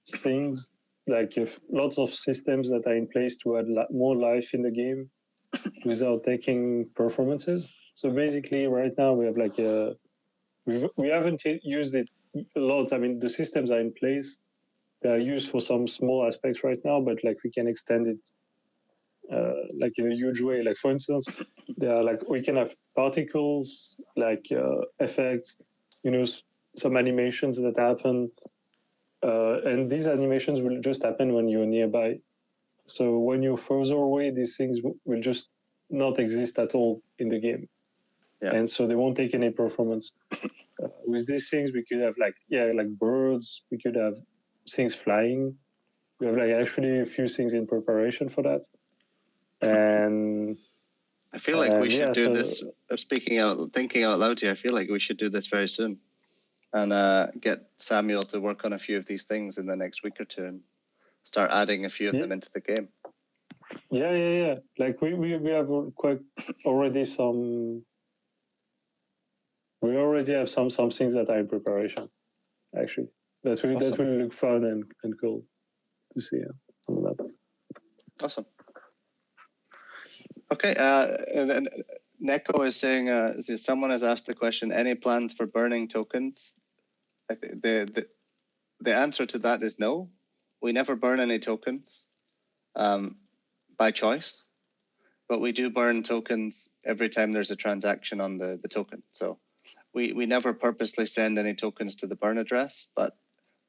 things, like lots of systems that are in place to add more life in the game without taking performances. So basically, right now, we have like we haven't used it a lot. I mean, the systems are in place. They are used for some small aspects right now, but like we can extend it like in a huge way. Like for instance, there are like we can have particles, like effects, some animations that happen And these animations will just happen when you're nearby. So when you're further away, these things will just not exist at all in the game. Yeah. And so they won't take any performance. With these things, we could have like birds. We could have things flying. We have like actually a few things in preparation for that. And I feel like we should do this. Thinking out loud here, I feel like we should do this very soon, and get Samuel to work on a few of these things in the next week or two, and start adding a few of them into the game. Yeah. Like we have quite already some. We already have some things that are in preparation, actually. That will look fun and cool to see. Awesome. Okay, and then Neko is saying, someone has asked the question, any plans for burning tokens? The answer to that is no. We never burn any tokens by choice, but we do burn tokens every time there's a transaction on the token. So we never purposely send any tokens to the burn address, but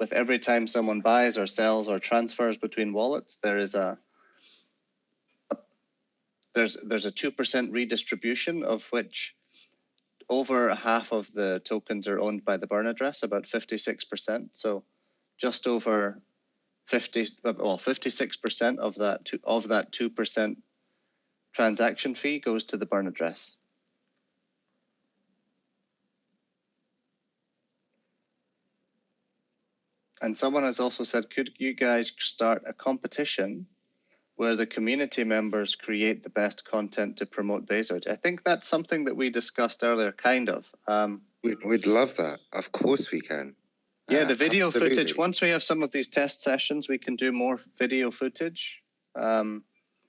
with every time someone buys or sells or transfers between wallets, there is there's a 2% redistribution, of which over half of the tokens are owned by the burn address, about 56%. So just over 56% of that 2% transaction fee goes to the burn address. And someone has also said, could you guys start a competition where the community members create the best content to promote Bezoge? I think that's something that we discussed earlier, kind of. We'd love that. Of course we can. Yeah, the video footage. Once we have some of these test sessions, we can do more video footage. No,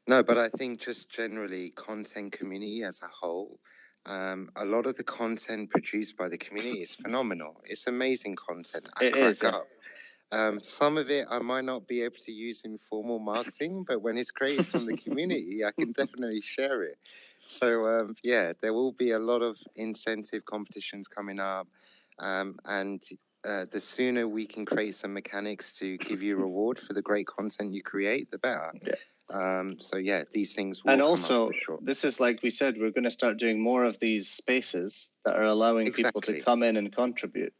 but I think just generally content community as a whole, a lot of the content produced by the community is phenomenal. It's amazing content. I crack up. Some of it I might not be able to use in formal marketing, but when it's created from the community, I can definitely share it. So there will be a lot of incentive competitions coming up, and the sooner we can create some mechanics to give you a reward for the great content you create, the better. Yeah. These things will and come also, up for sure. This is like we said, we're going to start doing more of these spaces that are allowing people to come in and contribute.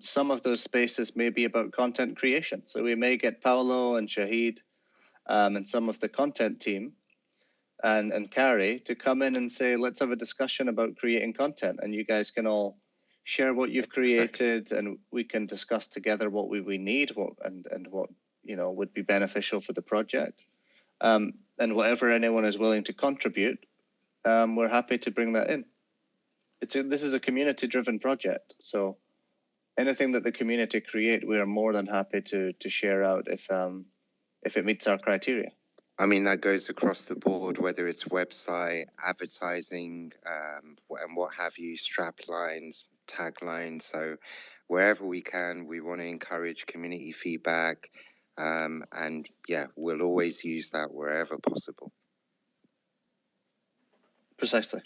Some of those spaces may be about content creation. So we may get Paolo and Shahid and some of the content team and Carrie to come in and say, let's have a discussion about creating content. And you guys can all share what you've created, and we can discuss together what we need and what would be beneficial for the project. And whatever anyone is willing to contribute, we're happy to bring that in. This is a community-driven project, so anything that the community create, we are more than happy to share out if it meets our criteria. I mean, that goes across the board, whether it's website, advertising, and what have you, strap lines, taglines. So wherever we can, we want to encourage community feedback. And yeah, we'll always use that wherever possible. Precisely.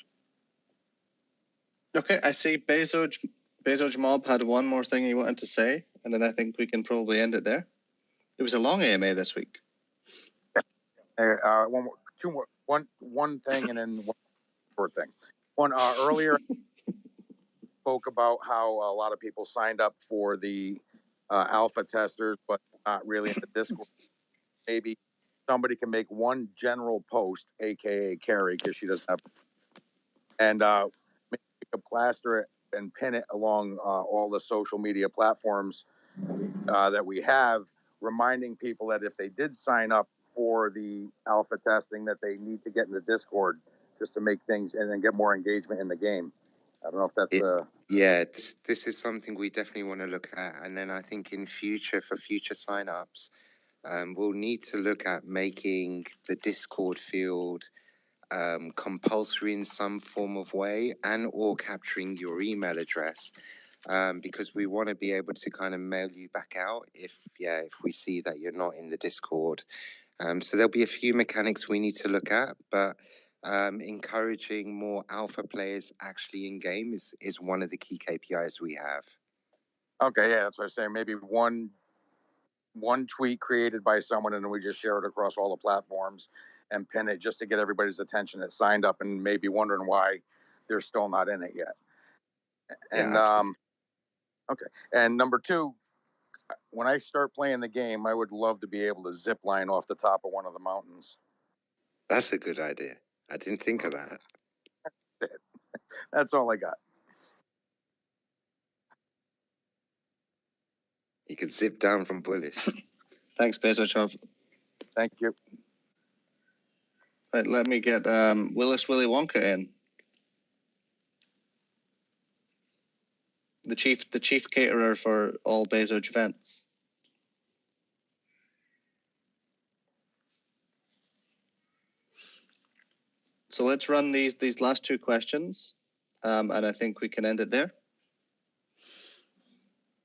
Okay, I see Bezoge Mob had one more thing he wanted to say, and then I think we can probably end it there. It was a long AMA this week. One thing, and then one short thing. One earlier spoke about how a lot of people signed up for the alpha testers, but not really in the Discord. Maybe somebody can make one general post, aka Carrie, because she doesn't have, and make a plaster it and pin it along all the social media platforms that we have, reminding people that if they did sign up for the alpha testing, that they need to get in the Discord just to make things and then get more engagement in the game. I don't know if that's yeah, this is something we definitely want to look at, and then I think in future, for future signups, we'll need to look at making the Discord field compulsory in some form of way, and or capturing your email address, because we want to be able to kind of mail you back out if we see that you're not in the Discord. So there'll be a few mechanics we need to look at, but encouraging more alpha players actually in game is one of the key KPIs we have. Okay, yeah, that's what I was saying. Maybe one one tweet created by someone, and then we just share it across all the platforms and pin it just to get everybody's attention that signed up and may be wondering why they're still not in it yet. And okay. And number two, when I start playing the game, I would love to be able to zip line off the top of one of the mountains. That's a good idea. I didn't think of that. That's all I got. You could zip down from Bullish. Thanks, Bezoge. Thank you. Right, let me get Willis Willy Wonka in. The chief caterer for all Bezoge events. So let's run these last two questions, and I think we can end it there,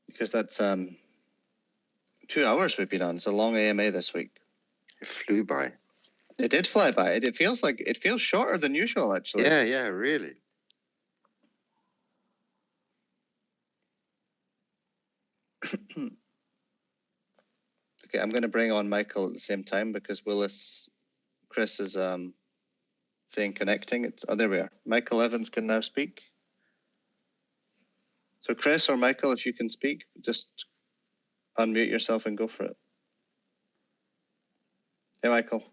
because that's 2 hours we've been on. It's a long AMA this week. It flew by. It did fly by. It feels shorter than usual, actually. Yeah, really. Okay, I'm going to bring on Michael at the same time because Chris is saying connecting. There we are. Michael Evans can now speak. So Chris or Michael, if you can speak, just unmute yourself and go for it. Hey, Michael.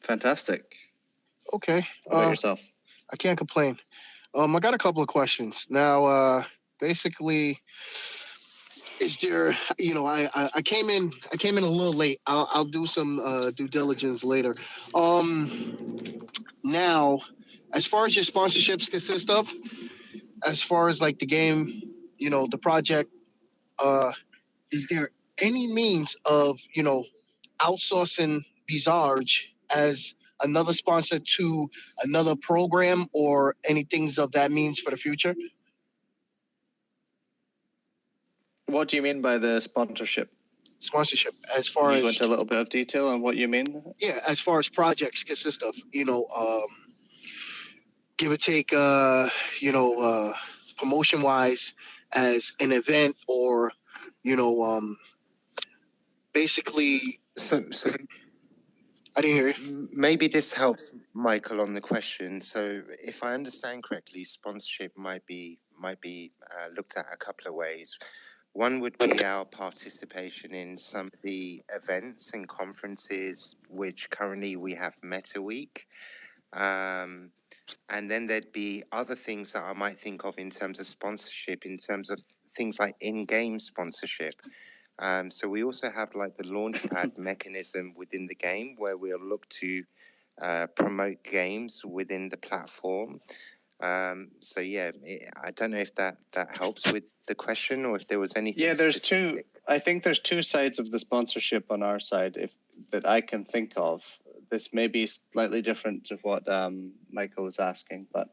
Fantastic. Okay. How about yourself? I can't complain. I got a couple of questions. Now, basically, is there, I came in a little late. I'll do some due diligence later. Now, as far as your sponsorships consist of, as far as like the game, the project, is there any means of, outsourcing Bezoge as another sponsor to another program or any things of that means for the future? What do you mean by the sponsorship? Sponsorship, as far you as... go into a little bit of detail on what you mean? Yeah, as far as projects consist of, give or take, promotion-wise as an event or, basically... So I didn't hear you. Maybe this helps Michael on the question. So if I understand correctly, sponsorship might be looked at a couple of ways. One would be our participation in some of the events and conferences, which currently we have Meta Week. And then there'd be other things that I might think of in terms of sponsorship, in terms of things like in-game sponsorship. So we also have like the launchpad mechanism within the game where we'll look to promote games within the platform. So yeah, I don't know if that helps with the question or if there was anything. Yeah, there's specific. I think there's two sides of the sponsorship on our side that I can think of. This may be slightly different to what Michael is asking, but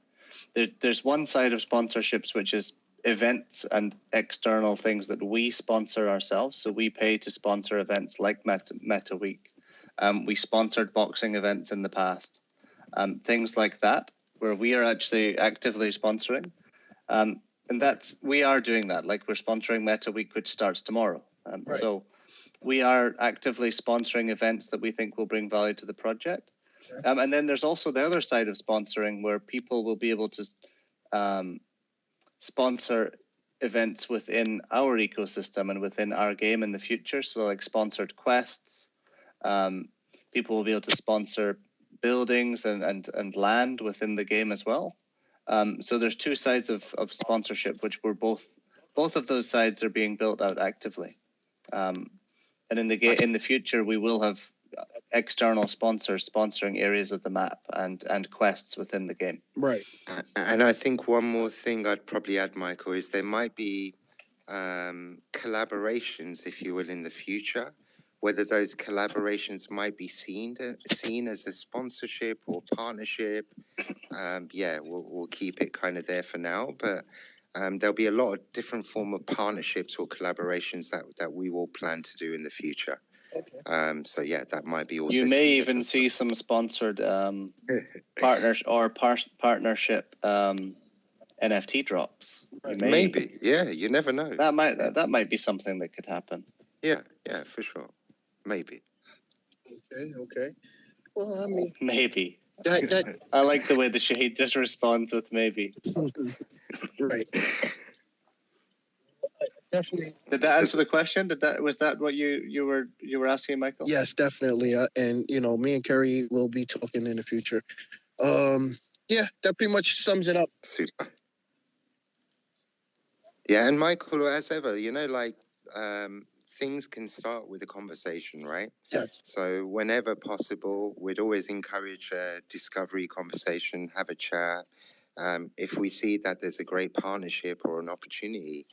there's one side of sponsorships which is events and external things that we sponsor ourselves. So we pay to sponsor events like Meta Week. We sponsored boxing events in the past. Things like that, where we are actually actively sponsoring. And we are doing that. Like we're sponsoring Meta Week, which starts tomorrow. Right. So we are actively sponsoring events that we think will bring value to the project. Okay. And then there's also the other side of sponsoring where people will be able to sponsor events within our ecosystem and within our game in the future. So like sponsored quests, people will be able to sponsor buildings and land within the game as well. So there's two sides of sponsorship, which we're both of those sides are being built out actively. And in the future, we will have external sponsors sponsoring areas of the map and quests within the game. Right. And I think one more thing I'd probably add, Michael, is there might be collaborations, if you will, in the future. Whether those collaborations might be seen as a sponsorship or partnership, we'll keep it kind of there for now. But there'll be a lot of different form of partnerships or collaborations that we will plan to do in the future. Okay. So yeah, that might be also. You may even see some sponsored partnership NFT drops. Maybe. Yeah, you never know. That might be something that could happen. Yeah, for sure. Maybe. Okay. Well, I mean, maybe. That I like the way the Shahid just responds with maybe. Right. Definitely. Did that answer the question? Was that what you were asking, Michael? Yes, definitely. And me and Kerry will be talking in the future. Yeah, that pretty much sums it up. Super. Yeah, and Michael, as ever, things can start with a conversation, right? Yes. So whenever possible, we'd always encourage a discovery conversation, have a chat. If we see that there's a great partnership or an opportunity,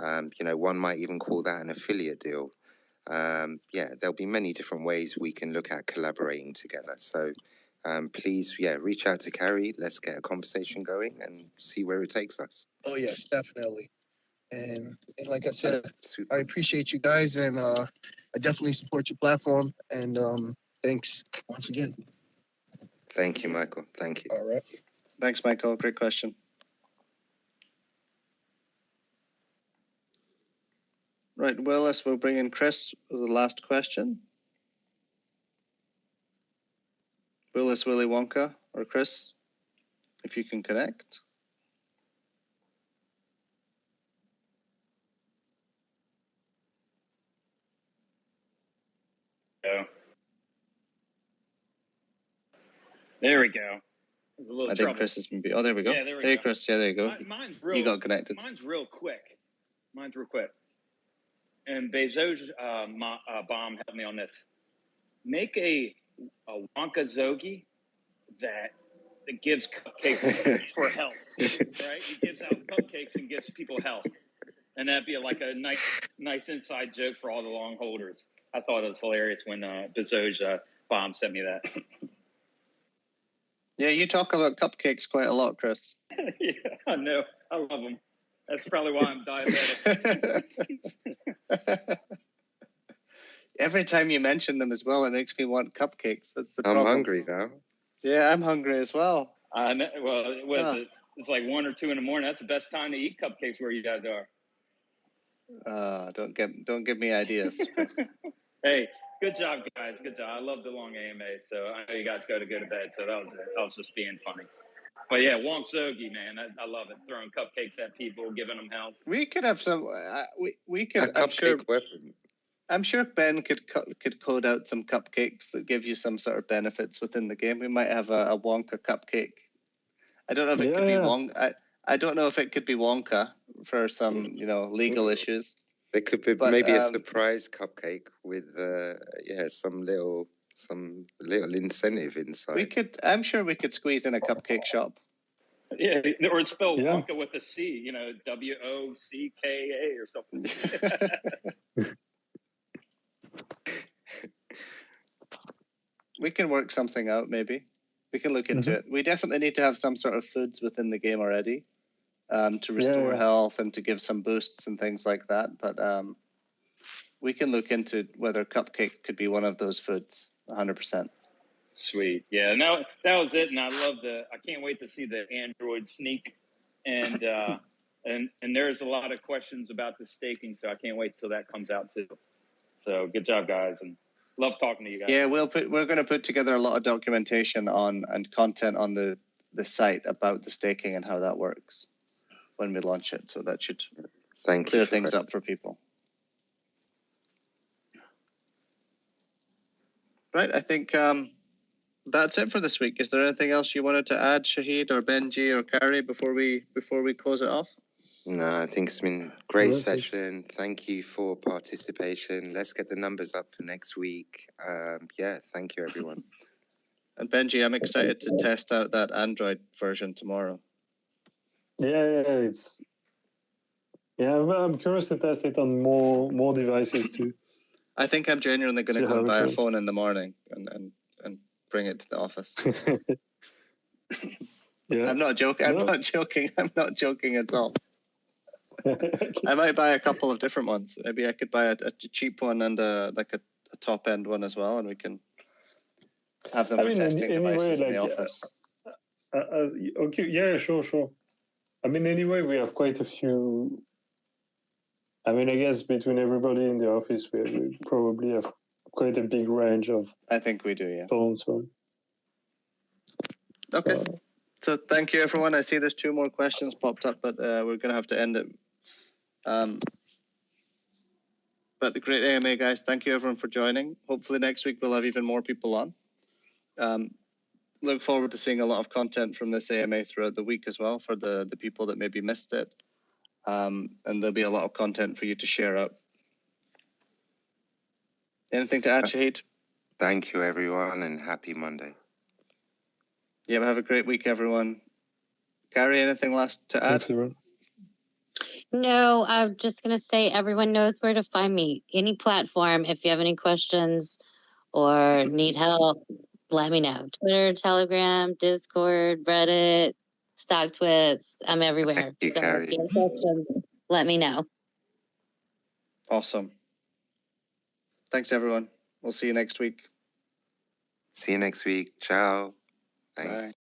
one might even call that an affiliate deal. There'll be many different ways we can look at collaborating together. So please, reach out to Carrie. Let's get a conversation going and see where it takes us. Oh, yes, definitely. And like I said, I appreciate you guys, and I definitely support your platform. And thanks once again. Thank you, Michael. Thank you. All right. Thanks, Michael. Great question. Right, Willis, we'll bring in Chris for the last question. Willis, Willy Wonka, or Chris, if you can connect. There we go. There's a little trouble. Think Chris has been. Oh, there we go. Yeah, there we hey, go. Chris. Yeah, there you go. Mine's real. You got connected. Mine's real quick. And Bezoge bomb helped me on this. Make a Wonka Zogi that gives cupcakes for health. Right? He gives out cupcakes and gives people health. And that'd be like a nice inside joke for all the long holders. I thought it was hilarious when Bezoge bomb sent me that. Yeah, you talk about cupcakes quite a lot, Chris. Yeah, I know. I love them. That's probably why I'm diabetic. Every time you mention them as well, it makes me want cupcakes. That's the problem. I'm hungry now. Yeah, I'm hungry as well. I know. Well, it's like 1 or 2 in the morning. That's the best time to eat cupcakes where you guys are. Don't give me ideas. Hey, good job, guys. Good job. I love the long AMA, so I know you guys go to bed. So that was just being funny. But yeah, Wonk Zogi, man, I love it. Throwing cupcakes at people, giving them health. We could have some. We could. A cupcake weapon. I'm sure Ben could code out some cupcakes that give you some sort of benefits within the game. We might have a Wonka cupcake. I don't know if it could be Wonka. I don't know if it could be Wonka for some legal issues. There could be maybe a surprise cupcake with some little incentive inside. I'm sure we could squeeze in a cupcake shop. Yeah, or it's spelled Wonka with a C, WOCKA or something. We can work something out, maybe. We can look into it. We definitely need to have some sort of foods within the game already to restore health and to give some boosts and things like that. But we can look into whether cupcake could be one of those foods, 100%. Sweet. Yeah, no, that was it. And I can't wait to see the Android sneak. And there's a lot of questions about the staking, so I can't wait till that comes out too. So good job, guys, and love talking to you guys. Yeah, we're going to put together a lot of documentation and content on the site about the staking and how that works when we launch it. So that should clear things up for people. Right, I think that's it for this week. Is there anything else you wanted to add, Shahid or Benji or Carrie, before we close it off? No, I think it's been a great session. Thank you for participation. Let's get the numbers up for next week. Thank you, everyone. And Benji, I'm excited to test out that Android version tomorrow. I'm curious to test it on more devices too. I think I'm genuinely going to go and buy a phone in the morning and bring it to the office. I'm not joking. I'm not joking. I'm not joking at all. I might buy a couple of different ones. Maybe I could buy a cheap one and a top end one as well, and we can have them for testing devices in the office. Okay, sure. I mean, anyway, we have quite a few. I mean, I guess between everybody in the office, we probably have quite a big range of. I think we do, yeah. Phones. Okay. So thank you, everyone. I see there's 2 more questions popped up, but we're going to have to end it. But the great AMA, guys, thank you, everyone, for joining. Hopefully next week we'll have even more people on. Look forward to seeing a lot of content from this AMA throughout the week as well for the people that maybe missed it. And there'll be a lot of content for you to share out. Anything to add, Shahid? Thank you, everyone, and happy Monday. Yeah, have a great week, everyone. Gary, anything last to add? Thanks, everyone. No, I'm just going to say everyone knows where to find me. Any platform, if you have any questions or need help, let me know. Twitter, Telegram, Discord, Reddit, StockTwits. I'm everywhere. You, so Carrie. if you have questions, let me know. Awesome. Thanks, everyone. We'll see you next week. See you next week. Ciao. Thanks. Bye.